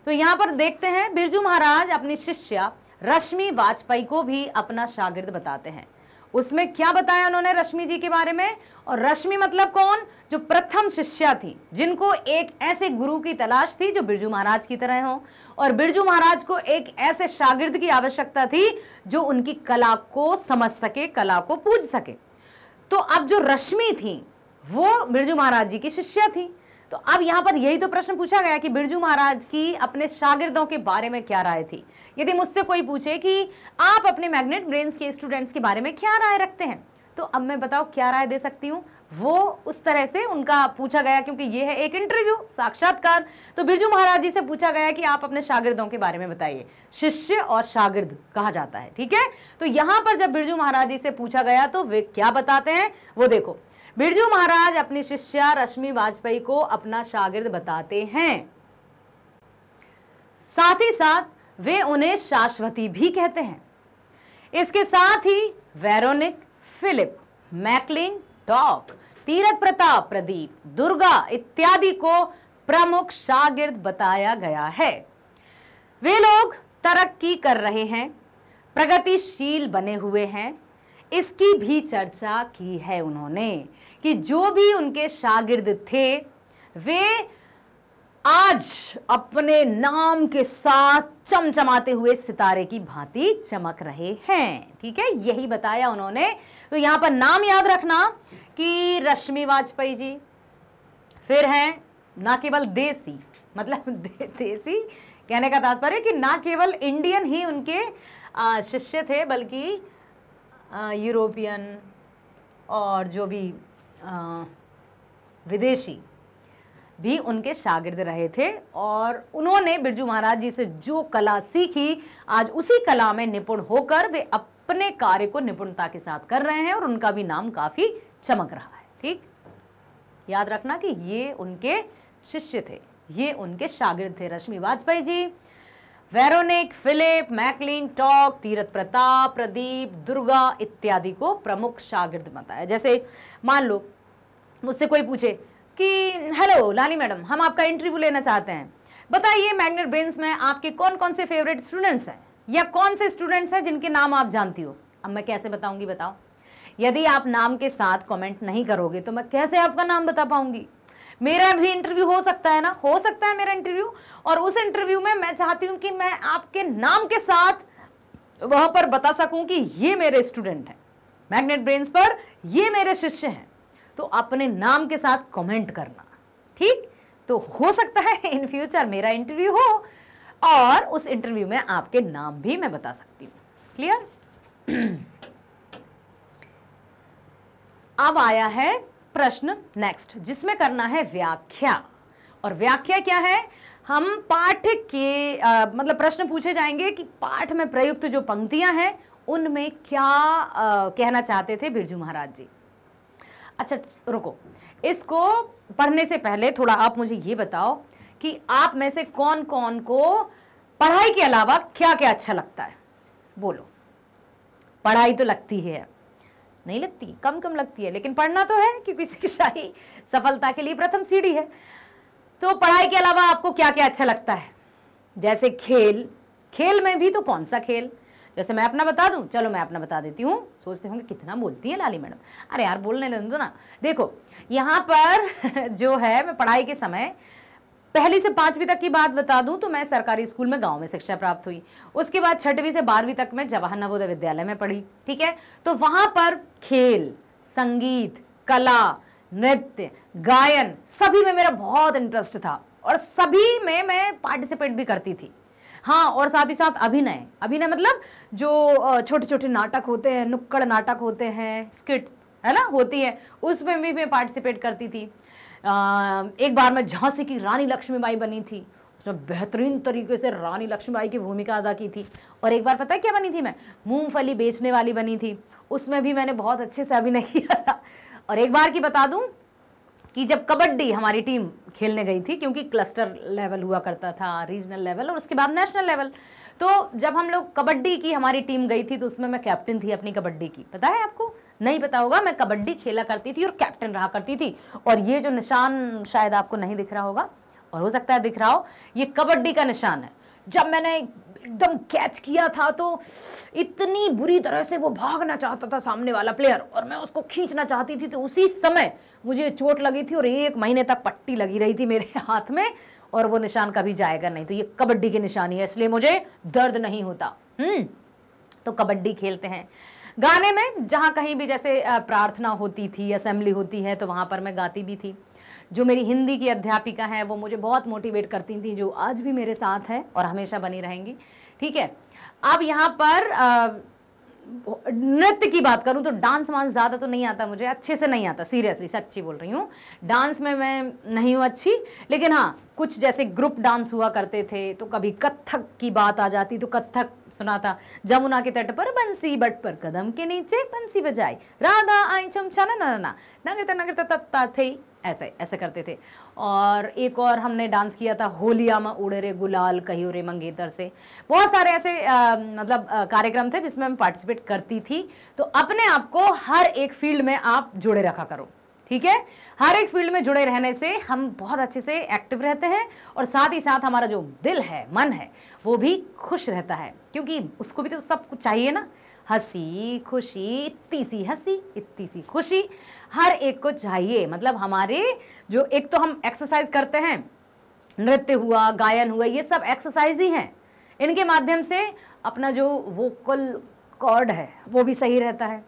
तो यहां पर देखते हैं, बिरजू महाराज अपनी शिष्या रश्मि वाजपेयी को भी अपना शागिर्द बताते हैं। उसमें क्या बताया उन्होंने रश्मि जी के बारे में? और रश्मि मतलब कौन? जो प्रथम शिष्या थी, जिनको एक ऐसे गुरु की तलाश थी जो बिरजू महाराज की तरह हो, और बिरजू महाराज को एक ऐसे शागिर्द की आवश्यकता थी जो उनकी कला को समझ सके, कला को पूज सके। तो अब जो रश्मि थी वो बिरजू महाराज जी की शिष्या थी। तो अब यहां पर यही तो प्रश्न पूछा गया कि बिरजू महाराज की अपने शागिर्दों के बारे में क्या राय थी। यदि मुझसे कोई पूछे कि आप अपने मैग्नेट ब्रेन्स के स्टूडेंट्स के बारे में क्या राय रखते हैं, तो अब मैं बताओ क्या राय दे सकती हूँ। वो उस तरह से उनका पूछा गया, क्योंकि ये है एक इंटरव्यू, साक्षात्कार। तो बिरजू महाराज जी से पूछा गया कि आप अपने शागिर्दों के बारे में बताइए। शिष्य और शागिर्द कहा जाता है, ठीक है। तो यहां पर जब बिरजू महाराज जी से पूछा गया तो वे क्या बताते हैं वो देखो। बिरजू महाराज अपनी शिष्या रश्मि वाजपेयी को अपना शागिर्द बताते हैं, साथ ही साथ वे उन्हें शाश्वती भी कहते हैं। इसके साथ ही वेरोनिक, फिलिप, मैकलिन, टॉक, तीरथ प्रताप, प्रदीप, दुर्गा इत्यादि को प्रमुख शागिर्द बताया गया है। वे लोग तरक्की कर रहे हैं, प्रगतिशील बने हुए हैं, इसकी भी चर्चा की है उन्होंने कि जो भी उनके शागिर्द थे वे आज अपने नाम के साथ चमचमाते हुए सितारे की भांति चमक रहे हैं। ठीक है, यही बताया उन्होंने। तो यहां पर नाम याद रखना कि रश्मि वाजपेयी जी, फिर हैं ना केवल देसी, मतलब देसी कहने का तात्पर्य कि ना केवल इंडियन ही उनके शिष्य थे बल्कि यूरोपियन और जो भी विदेशी भी उनके शागिर्द रहे थे। और उन्होंने बिरजू महाराज जी से जो कला सीखी, आज उसी कला में निपुण होकर वे अपने कार्य को निपुणता के साथ कर रहे हैं और उनका भी नाम काफी चमक रहा है। ठीक, याद रखना कि ये उनके शिष्य थे, ये उनके शागिर्द थे, Rashmi Vajpayee ji. Veronique, Philip, Maclean टॉक, तीरथ प्रताप, प्रदीप, दुर्गा इत्यादि को प्रमुख शागिर्द बताया। जैसे मान लो मुझसे कोई पूछे कि हेलो लाली मैडम, हम आपका इंटरव्यू लेना चाहते हैं, बताइए मैग्नेट ब्रेन्स में आपके कौन कौन से फेवरेट स्टूडेंट्स हैं, या कौन से स्टूडेंट्स हैं जिनके नाम आप जानती हो। अब मैं कैसे बताऊंगी बताओ? यदि आप नाम के साथ कमेंट नहीं करोगे तो मैं कैसे आपका नाम बता पाऊंगी? मेरा भी इंटरव्यू हो सकता है ना, हो सकता है मेरा इंटरव्यू, और उस इंटरव्यू में मैं चाहती हूं कि मैं आपके नाम के साथ वहां पर बता सकूं कि ये मेरे स्टूडेंट हैं, मैग्नेट ब्रेन्स पर ये मेरे शिष्य हैं। तो अपने नाम के साथ कमेंट करना। ठीक, तो हो सकता है इन फ्यूचर मेरा इंटरव्यू हो और उस इंटरव्यू में आपके नाम भी मैं बता सकती हूं। क्लियर? अब आया है प्रश्न नेक्स्ट, जिसमें करना है व्याख्या। और व्याख्या क्या है? हम पाठ के मतलब प्रश्न पूछे जाएंगे कि पाठ में प्रयुक्त जो पंक्तियां हैं उनमें क्या कहना चाहते थे बिरजू महाराज जी। अच्छा रुको, इसको पढ़ने से पहले थोड़ा आप मुझे ये बताओ कि आप में से कौन कौन को पढ़ाई के अलावा क्या क्या अच्छा लगता है? बोलो। पढ़ाई तो लगती है, नहीं लगती, कम कम लगती है, लेकिन पढ़ना तो है क्योंकि शिक्षा ही सफलता के लिए प्रथम सीढ़ी है। तो पढ़ाई के अलावा आपको क्या क्या अच्छा लगता है? जैसे खेल, खेल में भी तो कौन सा खेल? जैसे मैं अपना बता दूं, चलो मैं अपना बता देती हूँ। सोचते होंगे कितना बोलती है लाली मैडम, अरे यार बोलने दो ना। देखो यहाँ पर जो है, मैं पढ़ाई के समय पहली से 5वीं तक की बात बता दूं तो मैं सरकारी स्कूल में गांव में शिक्षा प्राप्त हुई। उसके बाद 6वीं से 12वीं तक मैं जवाहर नवोदय विद्यालय में पढ़ी। ठीक है, तो वहां पर खेल, संगीत, कला, नृत्य, गायन सभी में मेरा बहुत इंटरेस्ट था और सभी में मैं पार्टिसिपेट भी करती थी। हाँ, और साथ ही साथ अभिनय, अभिनय मतलब जो छोटे छोटे नाटक होते हैं, नुक्कड़ नाटक होते हैं, स्किट है ना होती है, उसमें भी मैं पार्टिसिपेट करती थी। एक बार मैं झांसी की रानी लक्ष्मीबाई बनी थी, उसमें बेहतरीन तरीके से रानी लक्ष्मीबाई की भूमिका अदा की थी। और एक बार पता है क्या बनी थी? मैं मूंगफली बेचने वाली बनी थी, उसमें भी मैंने बहुत अच्छे से अभिनय किया था। और एक बार की बता दूं कि जब कबड्डी हमारी टीम खेलने गई थी, क्योंकि क्लस्टर लेवल हुआ करता था, रीजनल लेवल और उसके बाद नेशनल लेवल, तो जब हम लोग कबड्डी की हमारी टीम गई थी तो उसमें मैं कैप्टन थी अपनी कबड्डी की। पता है आपको? नहीं पता होगा, मैं कबड्डी खेला करती थी और कैप्टन रहा करती थी। और ये जो निशान शायद आपको नहीं दिख रहा होगा, और हो सकता है दिख रहा हो, ये कबड्डी का निशान है। जब मैंने एकदम कैच किया था तो इतनी बुरी तरह से वो भागना चाहता था सामने वाला प्लेयर और मैं उसको खींचना चाहती थी, तो उसी समय मुझे चोट लगी थी और 1 महीने तक पट्टी लगी रही थी मेरे हाथ में, और वो निशान कभी जाएगा नहीं। तो ये कबड्डी की निशानी है, इसलिए मुझे दर्द नहीं होता। तो कबड्डी खेलते हैं। गाने में जहाँ कहीं भी जैसे प्रार्थना होती थी, असेंबली होती है, तो वहाँ पर मैं गाती भी थी। जो मेरी हिंदी की अध्यापिका है वो मुझे बहुत मोटिवेट करती थी, जो आज भी मेरे साथ है और हमेशा बनी रहेंगी। ठीक है, अब यहाँ पर नृत्य की बात करूं तो डांस वांस ज़्यादा तो नहीं आता मुझे, अच्छे से नहीं आता, सीरियसली सच्ची बोल रही हूँ। डांस में मैं नहीं हूँ अच्छी, लेकिन हाँ कुछ जैसे ग्रुप डांस हुआ करते थे तो कभी कत्थक की बात आ जाती तो कत्थक सुना था। जमुना के तट पर बंसी बट पर कदम के नीचे बंसी बजाई, राधा आई चमचा ना ना नगरता नगरता तत्ता थे, ऐसे ऐसे करते थे। और एक और हमने डांस किया था, होलिया में उड़े रे गुलाल कहियो रे मंगेतर से। बहुत सारे ऐसे मतलब कार्यक्रम थे जिसमें मैं पार्टिसिपेट करती थी। तो अपने आप को हर एक फील्ड में आप जुड़े रखा करो, ठीक है? हर एक फील्ड में जुड़े रहने से हम बहुत अच्छे से एक्टिव रहते हैं और साथ ही साथ हमारा जो दिल है, मन है, वो भी खुश रहता है, क्योंकि उसको भी तो सब कुछ चाहिए ना। हंसी खुशी, इतनी सी हंसी इतनी सी खुशी हर एक को चाहिए। मतलब हमारे जो एक तो हम एक्सरसाइज करते हैं, नृत्य हुआ, गायन हुआ, ये सब एक्सरसाइज ही हैं। इनके माध्यम से अपना जो वोकल कॉर्ड है वो भी सही रहता है।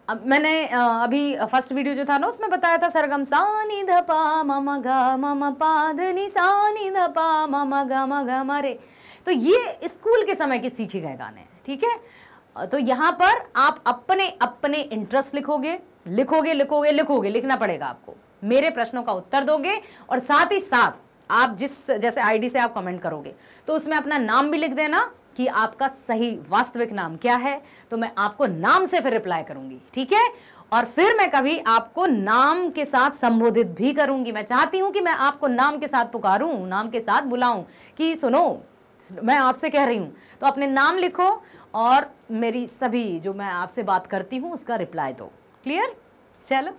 अब मैंने अभी फर्स्ट वीडियो जो था ना उसमें बताया था सरगम सा नी ध पा म म ग म म पा ध नी सा नी ध पा म म ग म रे। तो ये स्कूल के समय के सीखे गए गाने हैं, ठीक है। तो यहाँ पर आप अपने अपने इंटरेस्ट लिखोगे, लिखना पड़ेगा आपको, मेरे प्रश्नों का उत्तर दोगे और साथ ही साथ आप जिस जैसे आईडी से आप कमेंट करोगे तो उसमें अपना नाम भी लिख देना कि आपका सही वास्तविक नाम क्या है, तो मैं आपको नाम से फिर रिप्लाई करूंगी, ठीक है। और फिर मैं कभी आपको नाम के साथ संबोधित भी करूंगी। मैं चाहती हूं कि मैं आपको नाम के साथ पुकारूं, नाम के साथ बुलाऊं कि सुनो मैं आपसे कह रही हूं, तो अपने नाम लिखो और मेरी सभी जो मैं आपसे बात करती हूं उसका रिप्लाई दो। क्लियर? चलो,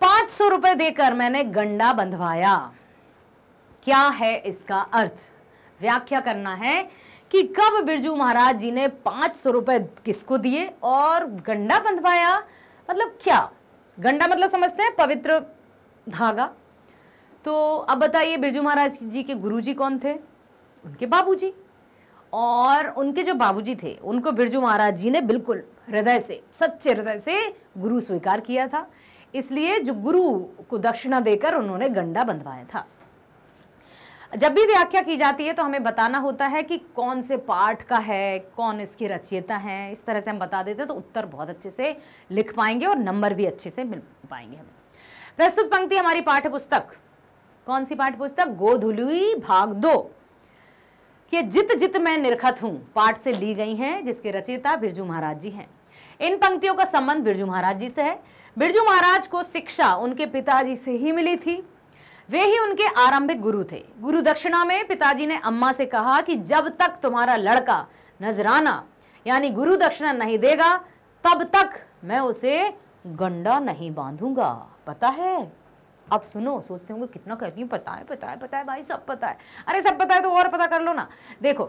500 रुपए देकर मैंने गंडा बंधवाया, क्या है इसका अर्थ? व्याख्या करना है कि कब बिरजू महाराज जी ने 500 रुपए किसको दिए और गंडा बंधवाया, मतलब क्या? गंडा मतलब समझते हैं पवित्र धागा। तो अब बताइए बिरजू महाराज जी के गुरुजी कौन थे? उनके बाबूजी। और उनके जो बाबूजी थे उनको बिरजू महाराज जी ने बिल्कुल हृदय से, सच्चे हृदय से गुरु स्वीकार किया था, इसलिए जो गुरु को दक्षिणा देकर उन्होंने गंडा बंधवाया था। जब भी व्याख्या की जाती है तो हमें बताना होता है कि कौन से पाठ का है, कौन इसके रचयिता हैं। इस तरह से हम बता देते तो उत्तर बहुत अच्छे से लिख पाएंगे और नंबर भी अच्छे से मिल पाएंगे हमें। प्रस्तुत पंक्ति हमारी पाठ्य पुस्तक, कौन सी पाठ्य पुस्तक? गोधुली भाग 2 कि जित जित मैं निरखत हूं पाठ से ली गई हैं, जिसके रचयिता बिरजू महाराज जी हैं। इन पंक्तियों का संबंध बिरजू महाराज जी से है। बिरजू महाराज को शिक्षा उनके पिताजी से ही मिली थी, वे ही उनके आरंभिक गुरु थे। गुरु दक्षिणा में पिताजी ने अम्मा से कहा कि जब तक तुम्हारा लड़का नजराना यानी गुरु दक्षिणा नहीं देगा तब तक मैं उसे गंडा नहीं बांधूंगा। पता है? अब सुनो, सोचते होंगे कितना कहती हूँ, पता है भाई, सब पता है। अरे सब पता है तो और पता कर लो ना। देखो,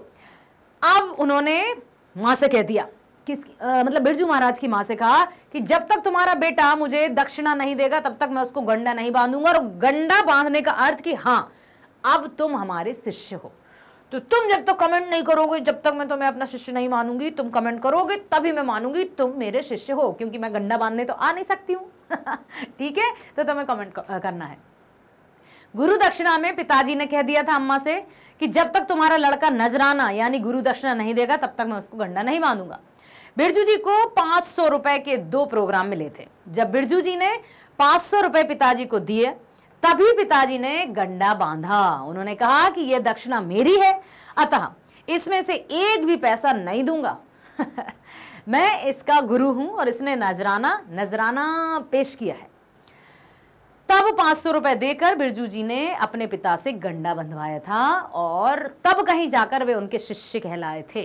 अब उन्होंने माँ से कह दिया, मतलब बिरजू महाराज की माँ से कहा कि जब तक तुम्हारा बेटा मुझे दक्षिणा नहीं देगा तब तक मैं उसको गंडा नहीं बांधूंगा। और गंडा बांधने का अर्थ कि हाँ अब तुम हमारे शिष्य हो, तो तुम जब तक कमेंट नहीं करोगे, जब तक मैं तुम्हें अपना शिष्य नहीं मानूंगी, तुम कमेंट करोगे तभी मैं मानूंगी तुम मेरे शिष्य हो, क्योंकि मैं गंडा बांधने तो आ नहीं सकती हूँ। ठीक है, तो तुम्हें कमेंट करना है। गुरु दक्षिणा में पिताजी ने कह दिया था अम्मा से कि जब तक तुम्हारा लड़का नजराना यानी गुरु दक्षिणा नहीं देगा तब तक मैं उसको गंडा नहीं बांधूंगा। बिरजू जी को 500 रुपए के 2 प्रोग्राम मिले थे। जब बिरजू जी ने 500 रुपए पिताजी को दिए तभी पिताजी ने गंडा बांधा। उन्होंने कहा कि यह दक्षिणा मेरी है, अतः इसमें से एक भी पैसा नहीं दूंगा। मैं इसका गुरु हूं और इसने नजराना पेश किया है। तब 500 रुपए देकर बिरजू जी ने अपने पिता से गंडा बंधवाया था और तब कहीं जाकर वे उनके शिष्य कहलाए थे।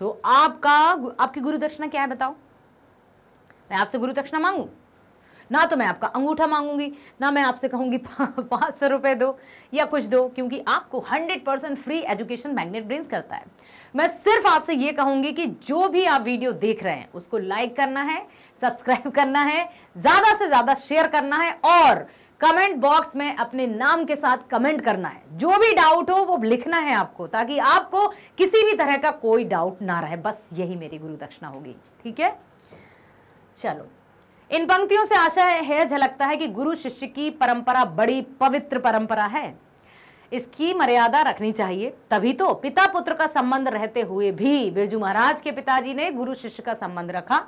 सो आपकी गुरु दक्षिणा क्या है बताओ? मैं आपसे गुरु दक्षिणा मांगू ना, तो मैं आपका अंगूठा मांगूंगी ना, मैं आपसे कहूंगी 500 रुपए दो या कुछ दो, क्योंकि आपको 100% फ्री एजुकेशन मैग्नेट ब्रेन्स करता है। मैं सिर्फ आपसे ये कहूंगी कि जो भी आप वीडियो देख रहे हैं उसको लाइक करना है, सब्सक्राइब करना है, ज्यादा से ज्यादा शेयर करना है और कमेंट बॉक्स में अपने नाम के साथ कमेंट करना है। जो भी डाउट हो वो लिखना है आपको, ताकि आपको किसी भी तरह का कोई डाउट ना रहे। बस यही मेरी गुरु दक्षिणा होगी, ठीक है। चलो, इन पंक्तियों से आशा है झलकता है कि गुरु शिष्य की परंपरा बड़ी पवित्र परंपरा है, इसकी मर्यादा रखनी चाहिए। तभी तो पिता पुत्र का संबंध रहते हुए भी बिरजू महाराज के पिताजी ने गुरु शिष्य का संबंध रखा,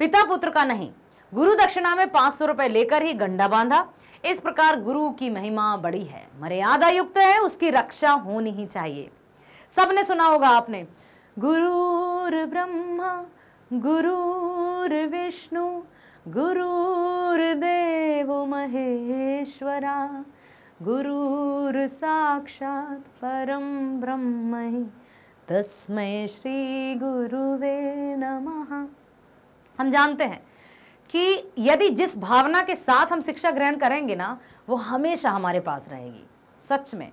पिता पुत्र का नहीं। गुरु दक्षिणा में 500 रुपए लेकर ही गंडा बांधा। इस प्रकार गुरु की महिमा बड़ी है, मर्यादा युक्त है, उसकी रक्षा होनी ही चाहिए। सबने सुना होगा आपने, गुरुर् ब्रह्मा गुरुर्विष्णु गुरुर्देवो महेश्वरा गुरुर् साक्षात् परम ब्रह्म तस्मै श्री गुरुवे नमः। हम जानते हैं कि यदि जिस भावना के साथ हम शिक्षा ग्रहण करेंगे ना, वो हमेशा हमारे पास रहेगी। सच में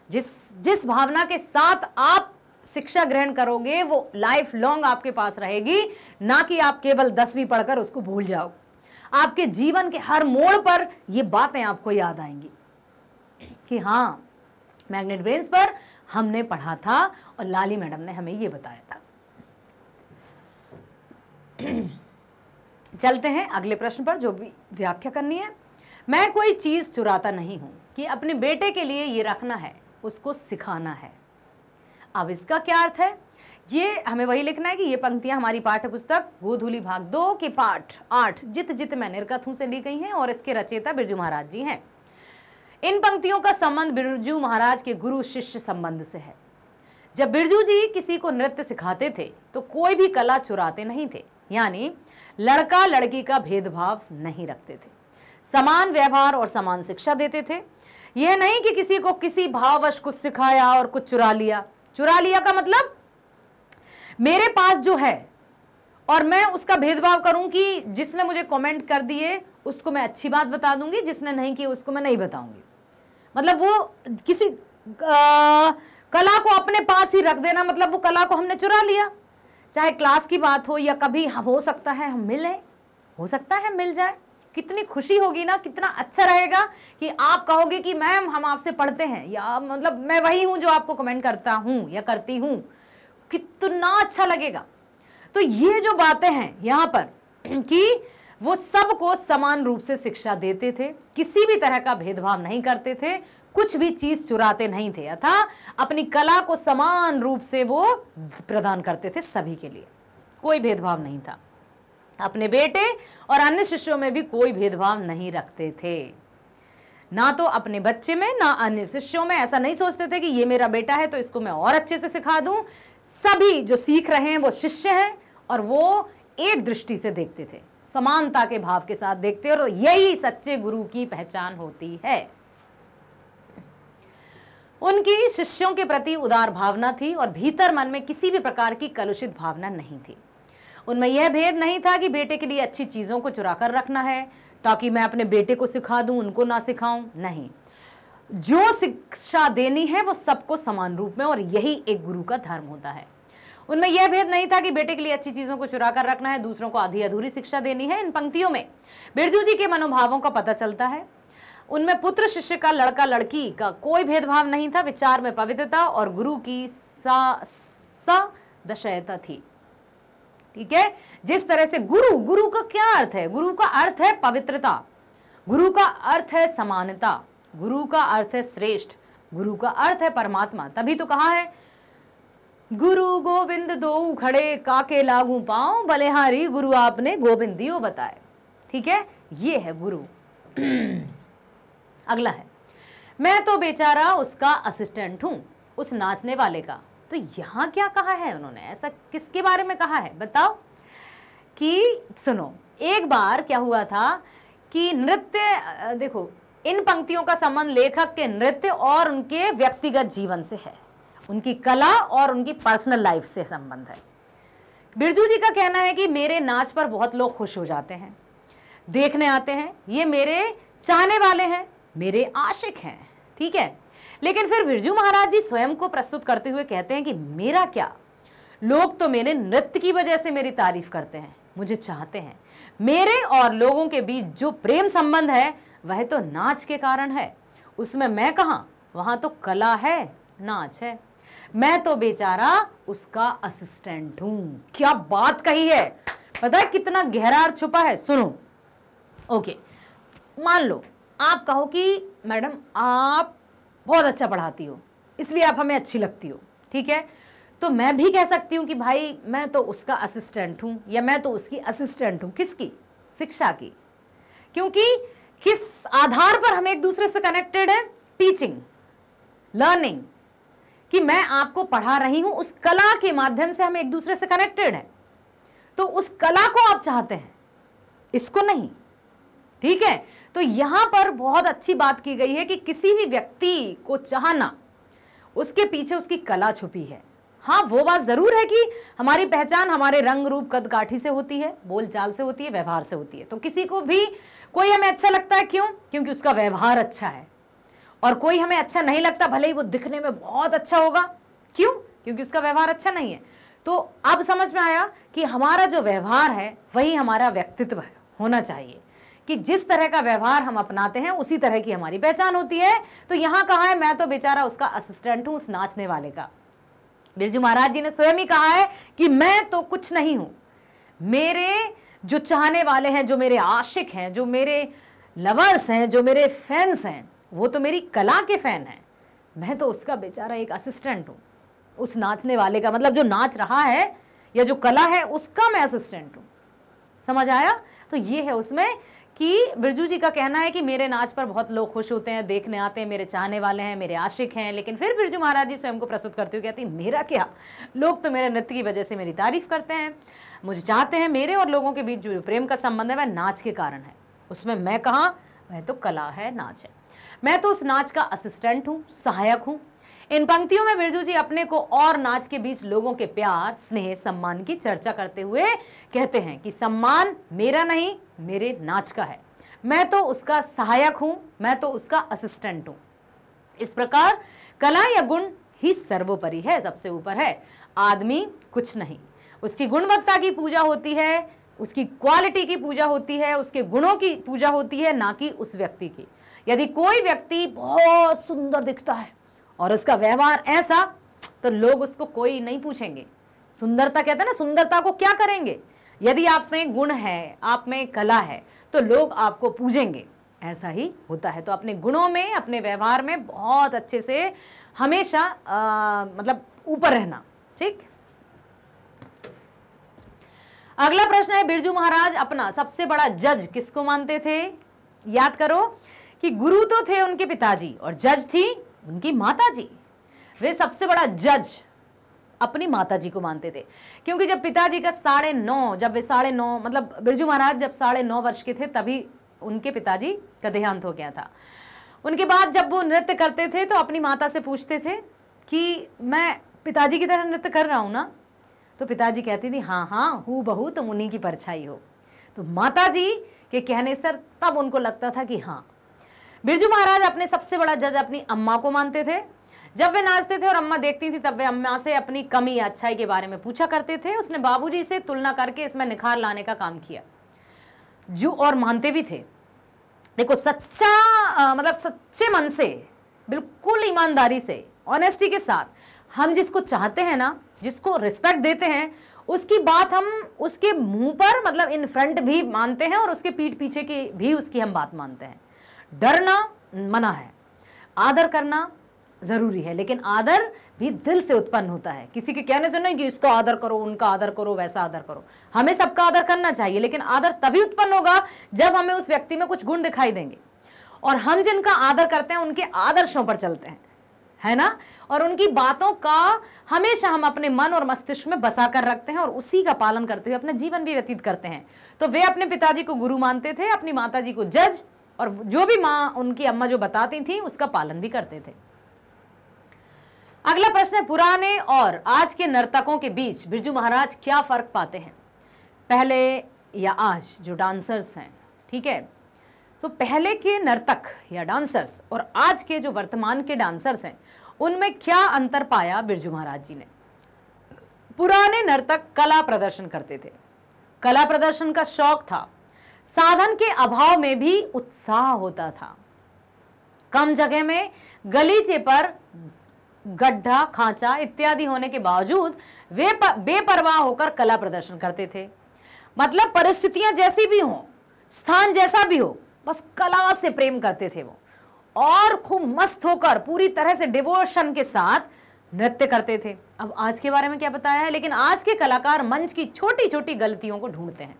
जिस भावना के साथ आप शिक्षा ग्रहण करोगे वो लाइफ लॉन्ग आपके पास रहेगी, ना कि आप केवल 10वीं पढ़कर उसको भूल जाओ। आपके जीवन के हर मोड़ पर ये बातें आपको याद आएंगी कि हाँ, मैग्नेट ब्रेन्स पर हमने पढ़ा था और लाली मैडम ने हमें ये बताया था। चलते हैं अगले प्रश्न पर, जो भी व्याख्या करनी है। मैं कोई चीज चुराता नहीं हूं कि अपने बेटे के लिए ये रखना है, उसको सिखाना है। अब इसका क्या अर्थ है? ये हमें वही लिखना है कि ये पंक्तियां हमारी पाठ्य पुस्तक गोधूली भाग 2 के पाठ 8 जित जित मैं निर्गत हूं से ली गई हैं और इसके रचयिता बिरजू महाराज जी हैं। इन पंक्तियों का संबंध बिरजू महाराज के गुरु शिष्य संबंध से है। जब बिरजू जी किसी को नृत्य सिखाते थे तो कोई भी कला चुराते नहीं थे, यानी लड़का लड़की का भेदभाव नहीं रखते थे, समान व्यवहार और समान शिक्षा देते थे। यह नहीं कि किसी को किसी भाववश कुछ सिखाया और कुछ चुरा लिया। चुरा लिया का मतलब मेरे पास जो है और मैं उसका भेदभाव करूं कि जिसने मुझे कमेंट कर दिए उसको मैं अच्छी बात बता दूंगी, जिसने नहीं की उसको मैं नहीं बताऊंगी। मतलब वो किसी कला को अपने पास ही रख देना, मतलब वो कला को हमने चुरा लिया। चाहे क्लास की बात हो या कभी हो सकता है हम मिलें, हो सकता है मिल जाए, कितनी खुशी होगी ना, कितना अच्छा रहेगा कि आप कहोगे कि मैम हम आपसे पढ़ते हैं, या मतलब मैं वही हूं जो आपको कमेंट करता हूं या करती हूं, कितना अच्छा लगेगा। तो ये जो बातें हैं यहां पर कि वो सबको समान रूप से शिक्षा देते थे, किसी भी तरह का भेदभाव नहीं करते थे, कुछ भी चीज चुराते नहीं थे, अथा अपनी कला को समान रूप से वो प्रदान करते थे सभी के लिए, कोई भेदभाव नहीं था। अपने बेटे और अन्य शिष्यों में भी कोई भेदभाव नहीं रखते थे, ना तो अपने बच्चे में ना अन्य शिष्यों में। ऐसा नहीं सोचते थे कि ये मेरा बेटा है तो इसको मैं और अच्छे से सिखा दूं। सभी जो सीख रहे हैं वो शिष्य हैं और वो एक दृष्टि से देखते थे, समानता के भाव के साथ देखते, और यही सच्चे गुरु की पहचान होती है। उनकी शिष्यों के प्रति उदार भावना थी और भीतर मन में किसी भी प्रकार की कलुषित भावना नहीं थी। उनमें यह भेद नहीं था कि बेटे के लिए अच्छी चीजों को चुरा कर रखना है ताकि मैं अपने बेटे को सिखा दूं, उनको ना सिखाऊं। नहीं, जो शिक्षा देनी है वो सबको समान रूप में, और यही एक गुरु का धर्म होता है। उनमें यह भेद नहीं था कि बेटे के लिए अच्छी चीजों को चुरा कर रखना है, दूसरों को आधी अधूरी शिक्षा देनी है। इन पंक्तियों में बिरजू जी के मनोभावों का पता चलता है। उनमें पुत्र शिष्य का, लड़का लड़की का कोई भेदभाव नहीं था। विचार में पवित्रता और गुरु की सदशयता थी। ठीक है, जिस तरह से गुरु का क्या अर्थ है? गुरु का अर्थ है पवित्रता, गुरु का अर्थ है समानता, गुरु का अर्थ है श्रेष्ठ, गुरु का अर्थ है परमात्मा। तभी तो कहा है गुरु गोविंद दो खड़े काके लागू पांव, बलिहारी गुरु आपने गोविंद दियो बताए। ठीक है, ये है गुरु। अगला है, मैं तो बेचारा उसका असिस्टेंट हूं, उस नाचने वाले का। तो यहां क्या कहा है उन्होंने? ऐसा किसके बारे में कहा है बताओ? कि सुनो, एक बार क्या हुआ था कि नृत्य, देखो इन पंक्तियों का संबंध लेखक के नृत्य और उनके व्यक्तिगत जीवन से है, उनकी कला और उनकी पर्सनल लाइफ से संबंध है। बिरजू जी का कहना है कि मेरे नाच पर बहुत लोग खुश हो जाते हैं, देखने आते हैं, ये मेरे चाहने वाले हैं, मेरे आशिक हैं। ठीक है, लेकिन फिर बिरजू महाराज जी स्वयं को प्रस्तुत करते हुए कहते हैं कि मेरा क्या, लोग तो मेरे नृत्य की वजह से मेरी तारीफ करते हैं, मुझे चाहते हैं। मेरे और लोगों के बीच जो प्रेम संबंध है वह तो नाच के कारण है, उसमें मैं कहां, वहां तो कला है, नाच है। मैं तो बेचारा उसका असिस्टेंट हूं। क्या बात कही है, पता है कितना गहरा अर्थ छुपा है? सुनो। ओके, मान लो आप कहो कि मैडम आप बहुत अच्छा पढ़ाती हो इसलिए आप हमें अच्छी लगती हो। ठीक है, तो मैं भी कह सकती हूं कि भाई मैं तो उसका असिस्टेंट हूं या मैं तो उसकी असिस्टेंट हूं। किसकी? शिक्षा की। क्योंकि किस आधार पर हम एक दूसरे से कनेक्टेड है? टीचिंग, लर्निंग, कि मैं आपको पढ़ा रही हूं, उस कला के माध्यम से हम एक दूसरे से कनेक्टेड हैं। तो उस कला को आप चाहते हैं, इसको नहीं। ठीक है, तो यहां पर बहुत अच्छी बात की गई है कि किसी भी व्यक्ति को चाहना, उसके पीछे उसकी कला छुपी है। हाँ, वो बात जरूर है कि हमारी पहचान हमारे रंग रूप कद काठी से होती है, बोलचाल से होती है, व्यवहार से होती है। तो किसी को भी कोई हमें अच्छा लगता है, क्यों? क्योंकि उसका व्यवहार अच्छा है। और कोई हमें अच्छा नहीं लगता, भले ही वो दिखने में बहुत अच्छा होगा, क्यों? क्योंकि उसका व्यवहार अच्छा नहीं है। तो अब समझ में आया कि हमारा जो व्यवहार है वही हमारा व्यक्तित्व है, होना चाहिए कि जिस तरह का व्यवहार हम अपनाते हैं उसी तरह की हमारी पहचान होती है। तो यहां कहा है मैं तो बेचारा उसका असिस्टेंट हूं, उस नाचने वाले का। बिरजू महाराज जी ने स्वयं ही कहा है कि मैं तो कुछ नहीं हूं, मेरे जो चाहने वाले हैं, जो मेरे आशिक हैं, जो मेरे लवर्स हैं, जो मेरे फैंस हैं, वो तो मेरी कला के फैन हैं, मैं तो उसका बेचारा एक असिस्टेंट हूं, उस नाचने वाले का, मतलब जो नाच रहा है या जो कला है उसका मैं असिस्टेंट हूं। समझ आया? तो ये है उसमें कि बिरजू जी का कहना है कि मेरे नाच पर बहुत लोग खुश होते हैं, देखने आते हैं, मेरे चाहने वाले हैं, मेरे आशिक हैं, लेकिन फिर बिरजू महाराज जी स्वयं को प्रस्तुत करते हुए कहती मेरा क्या, लोग तो मेरे नृत्य की वजह से मेरी तारीफ करते हैं, मुझे चाहते हैं। मेरे और लोगों के बीच जो प्रेम का संबंध है वह नाच के कारण है, उसमें मैं कहाँ, वह तो कला है, नाच है, मैं तो उस नाच का असिस्टेंट हूँ, सहायक हूँ। इन पंक्तियों में बिरजू जी अपने को और नाच के बीच लोगों के प्यार, स्नेह, सम्मान की चर्चा करते हुए कहते हैं कि सम्मान मेरा नहीं, मेरे नाच का है, मैं तो उसका सहायक हूं, मैं तो उसका असिस्टेंट हूं। इस प्रकार कला या गुण ही सर्वोपरि है, सबसे ऊपर है, आदमी कुछ नहीं। उसकी गुणवत्ता की पूजा होती है, उसकी क्वालिटी की पूजा होती है, उसके गुणों की पूजा होती है, ना कि उस व्यक्ति की। यदि कोई व्यक्ति बहुत सुंदर दिखता है और उसका व्यवहार ऐसा, तो लोग उसको कोई नहीं पूछेंगे। सुंदरता कहते हैं ना, सुंदरता को क्या करेंगे? यदि आप में गुण है, आप में कला है, तो लोग आपको पूजेंगे, ऐसा ही होता है। तो अपने गुणों में, अपने व्यवहार में बहुत अच्छे से हमेशा मतलब ऊपर रहना। ठीक। अगला प्रश्न है, बिरजू महाराज अपना सबसे बड़ा जज किसको मानते थे? याद करो कि गुरु तो थे उनके पिताजी और जज थी उनकी माताजी। वे सबसे बड़ा जज अपनी माताजी को मानते थे, क्योंकि जब पिताजी का 9.5, जब वे 9.5 मतलब बिरजू महाराज जब 9.5 वर्ष के थे तभी उनके पिताजी का देहांत हो गया था। उनके बाद जब वो नृत्य करते थे तो अपनी माता से पूछते थे कि मैं पिताजी की तरह नृत्य कर रहा हूं ना? तो पिताजी कहती थी हाँ हाँ हूबहू तुम उन्हीं की परछाई हो। तो माताजी के कहने से तब उनको लगता था कि हाँ। बिरजू महाराज अपने सबसे बड़ा जज अपनी अम्मा को मानते थे। जब वे नाचते थे और अम्मा देखती थी तब वे अम्मा से अपनी कमी या अच्छाई के बारे में पूछा करते थे। उसने बाबूजी से तुलना करके इसमें निखार लाने का काम किया, जो और मानते भी थे। देखो सच्चा मतलब सच्चे मन से, बिल्कुल ईमानदारी से, ऑनेस्टी के साथ हम जिसको चाहते हैं ना, जिसको रिस्पेक्ट देते हैं, उसकी बात हम उसके मुंह पर मतलब इन फ्रंट भी मानते हैं और उसके पीठ पीछे की भी उसकी हम बात मानते हैं। डरना मना है, आदर करना जरूरी है, लेकिन आदर भी दिल से उत्पन्न होता है, किसी के कहने से नहीं कि इसका आदर करो, उनका आदर करो, वैसा आदर करो। हमें सबका आदर करना चाहिए, लेकिन आदर तभी उत्पन्न होगा जब हमें उस व्यक्ति में कुछ गुण दिखाई देंगे और हम जिनका आदर करते हैं उनके आदर्शों पर चलते हैं, है ना, और उनकी बातों का हमेशा हम अपने मन और मस्तिष्क में बसा कर रखते हैं और उसी का पालन करते हुए अपना जीवन भी व्यतीत करते हैं। तो वे अपने पिताजी को गुरु मानते थे, अपनी माताजी को जज, और जो भी माँ उनकी अम्मा जो बताती थी उसका पालन भी करते थे। अगला प्रश्न है, पुराने और आज के नर्तकों के बीच बिरजू महाराज क्या फर्क पाते हैं? पहले या आज जो डांसर्स हैं, ठीक है, तो पहले के नर्तक या डांसर्स और आज के जो वर्तमान के डांसर्स हैं उनमें क्या अंतर पाया बिरजू महाराज जी ने? पुराने नर्तक कला प्रदर्शन करते थे, कला प्रदर्शन का शौक था, साधन के अभाव में भी उत्साह होता था, कम जगह में गलीचे पर गड्ढा, खांचा इत्यादि होने के बावजूद वे बेपरवाह होकर कला प्रदर्शन करते थे। मतलब परिस्थितियां जैसी भी हों, स्थान जैसा भी हो, बस कला से प्रेम करते थे वो, और खूब मस्त होकर पूरी तरह से डिवोशन के साथ नृत्य करते थे। अब आज के बारे में क्या बताया है, लेकिन आज के कलाकार मंच की छोटी छोटी गलतियों को ढूंढते हैं,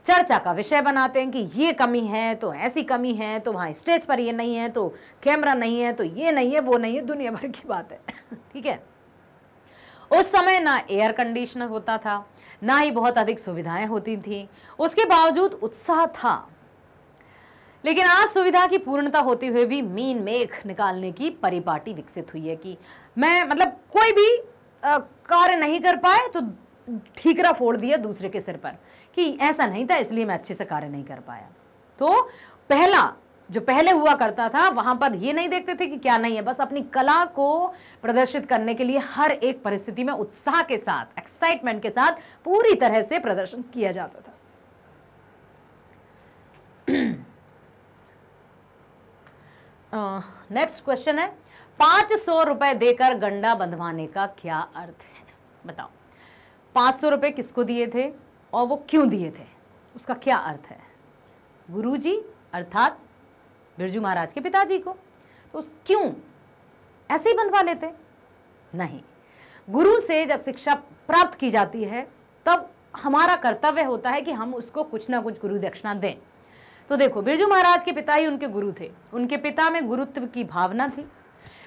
चर्चा का विषय बनाते हैं कि ये कमी है तो ऐसी कमी है, तो वहाँ स्टेज पर ये नहीं है, तो कैमरा नहीं है, तो ये नहीं है, वो नहीं है, दुनिया भर की बात है। ठीक है, उस समय ना एयर कंडीशनर होता था, ना ही बहुत अधिक सुविधाएं होती थी, उसके बावजूद उत्साह था। लेकिन आज सुविधा की पूर्णता होते हुए भी मीन मेख निकालने की परिपाटी विकसित हुई है कि मैं मतलब कोई भी कार्य नहीं कर पाए तो ठीकरा फोड़ दिया दूसरे के सिर पर कि ऐसा नहीं था इसलिए मैं अच्छे से कार्य नहीं कर पाया। तो पहला जो पहले हुआ करता था वहां पर ये नहीं देखते थे कि क्या नहीं है, बस अपनी कला को प्रदर्शित करने के लिए हर एक परिस्थिति में उत्साह के साथ, एक्साइटमेंट के साथ पूरी तरह से प्रदर्शन किया जाता था। नेक्स्ट क्वेश्चन है, 500 रुपए देकर गंडा बंधवाने का क्या अर्थ है? बताओ, 500 रुपए किसको दिए थे और वो क्यों दिए थे, उसका क्या अर्थ है? गुरुजी अर्थात बिरजू महाराज के पिताजी को। तो क्यों ऐसे ही बंधवा लेते? नहीं, गुरु से जब शिक्षा प्राप्त की जाती है तब हमारा कर्तव्य होता है कि हम उसको कुछ ना कुछ गुरु दक्षिणा दें। तो देखो, बिरजू महाराज के पिता ही उनके गुरु थे, उनके पिता में गुरुत्व की भावना थी।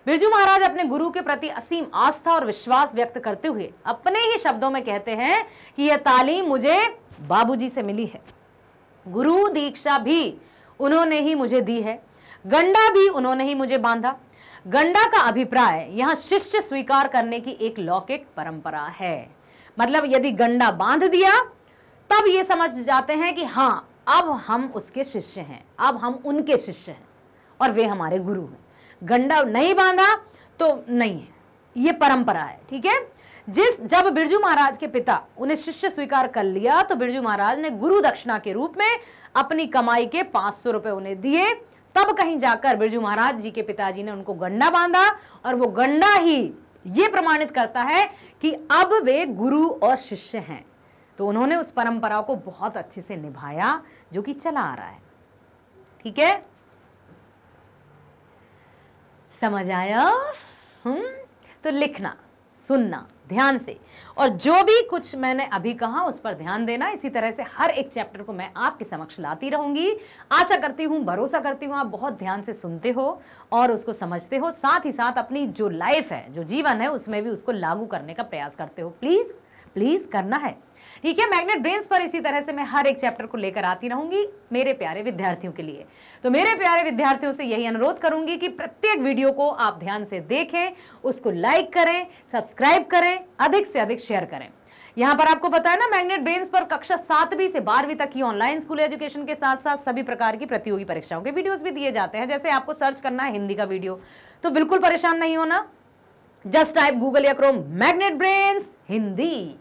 बिरजू महाराज अपने गुरु के प्रति असीम आस्था और विश्वास व्यक्त करते हुए अपने ही शब्दों में कहते हैं कि यह तालीम मुझे बाबूजी से मिली है, गुरु दीक्षा भी उन्होंने ही मुझे दी है, गंडा भी उन्होंने ही मुझे बांधा। गंडा का अभिप्राय यहां शिष्य स्वीकार करने की एक लौकिक परंपरा है। मतलब यदि गंडा बांध दिया तब ये समझ जाते हैं कि हां, अब हम उसके शिष्य हैं, अब हम उनके शिष्य हैं और वे हमारे गुरु हैं। गंडा नहीं बांधा तो नहीं है, ये परंपरा है। ठीक है, जब बिरजू महाराज के पिता उन्हें शिष्य स्वीकार कर लिया तो बिरजू महाराज ने गुरु दक्षिणा के रूप में अपनी कमाई के 500 रुपए उन्हें दिए। तब कहीं जाकर बिरजू महाराज जी के पिताजी ने उनको गंडा बांधा और वो गंडा ही ये प्रमाणित करता है कि अब वे गुरु और शिष्य हैं। तो उन्होंने उस परंपरा को बहुत अच्छे से निभाया जो कि चला आ रहा है। ठीक है, समझ आया? तो लिखना, सुनना ध्यान से, और जो भी कुछ मैंने अभी कहा उस पर ध्यान देना। इसी तरह से हर एक चैप्टर को मैं आपके समक्ष लाती रहूंगी। आशा करती हूँ, भरोसा करती हूँ आप बहुत ध्यान से सुनते हो और उसको समझते हो, साथ ही साथ अपनी जो लाइफ है, जो जीवन है, उसमें भी उसको लागू करने का प्रयास करते हो। प्लीज प्लीज करना है। ठीक है, मैग्नेट ब्रेन्स पर इसी तरह से मैं हर एक चैप्टर को लेकर आती रहूंगी मेरे प्यारे विद्यार्थियों के लिए। तो मेरे प्यारे विद्यार्थियों से यही अनुरोध करूंगी कि प्रत्येक वीडियो को आप ध्यान से देखें, उसको लाइक करें, सब्सक्राइब करें, अधिक से अधिक शेयर करें। यहां पर आपको पता है ना, मैग्नेट ब्रेन्स पर कक्षा 7वीं से 12वीं तक की ऑनलाइन स्कूल एजुकेशन के साथ साथ सभी प्रकार की प्रतियोगी परीक्षाओं के वीडियोस भी दिए जाते हैं। जैसे आपको सर्च करना है हिंदी का वीडियो, तो बिल्कुल परेशान नहीं होना, जस्ट टाइप गूगल या Chrome magnet brains Hindi,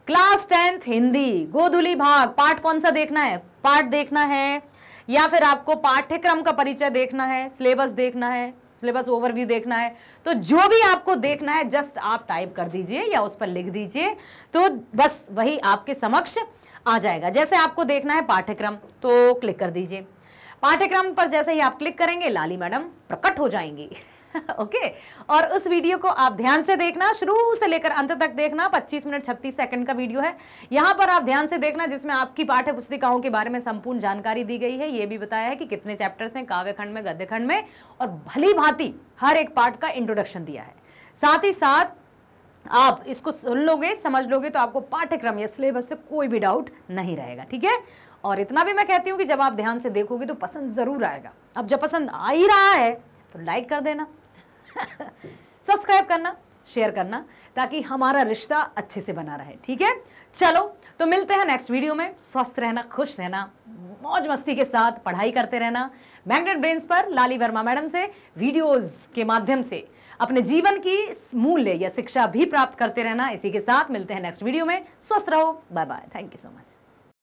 class 10th Hindi, Godhuli भाग, पार्ट कौन सा देखना है, पार्ट देखना है, या फिर आपको पाठ्यक्रम का परिचय देखना है, सिलेबस देखना है, सिलेबस ओवरव्यू देखना है, तो जो भी आपको देखना है जस्ट आप टाइप कर दीजिए या उस पर लिख दीजिए, तो बस वही आपके समक्ष आ जाएगा। जैसे आपको देखना है पाठ्यक्रम, तो क्लिक कर दीजिए। पाठ्यक्रम पर जैसे ही आप क्लिक करेंगे लाली मैडम प्रकट हो जाएंगी। ओके, और उस वीडियो को आप ध्यान से देखना, शुरू से लेकर अंत तक देखना। 25 मिनट 36 सेकंड का वीडियो है। यहां पर आप ध्यान से देखना, जिसमें आपकी पाठ्य पुस्तिकाओं के बारे में संपूर्ण जानकारी दी गई है। यह भी बताया है कि कितने चैप्टर्स हैं काव्य खंड में, गद्य खंड में, और भली भांति हर एक पार्ट का इंट्रोडक्शन दिया है। साथ ही साथ आप इसको सुन लोगे, समझ लोगे, तो आपको पाठ्यक्रम या सिलेबस से कोई भी डाउट नहीं रहेगा। ठीक है, और इतना भी मैं कहती हूं कि जब आप ध्यान से देखोगे तो पसंद जरूर आएगा। अब जब पसंद आ ही रहा है तो लाइक कर देना, सब्सक्राइब करना, शेयर करना, ताकि हमारा रिश्ता अच्छे से बना रहे। ठीक है, चलो तो मिलते हैं नेक्स्ट वीडियो में। स्वस्थ रहना, खुश रहना, मौज मस्ती के साथ पढ़ाई करते रहना। मैग्नेट ब्रेन्स पर लाली वर्मा मैडम से वीडियोस के माध्यम से अपने जीवन की मूल्य या शिक्षा भी प्राप्त करते रहना। इसी के साथ मिलते हैं नेक्स्ट वीडियो में। स्वस्थ रहो, bye bye, thank you so much.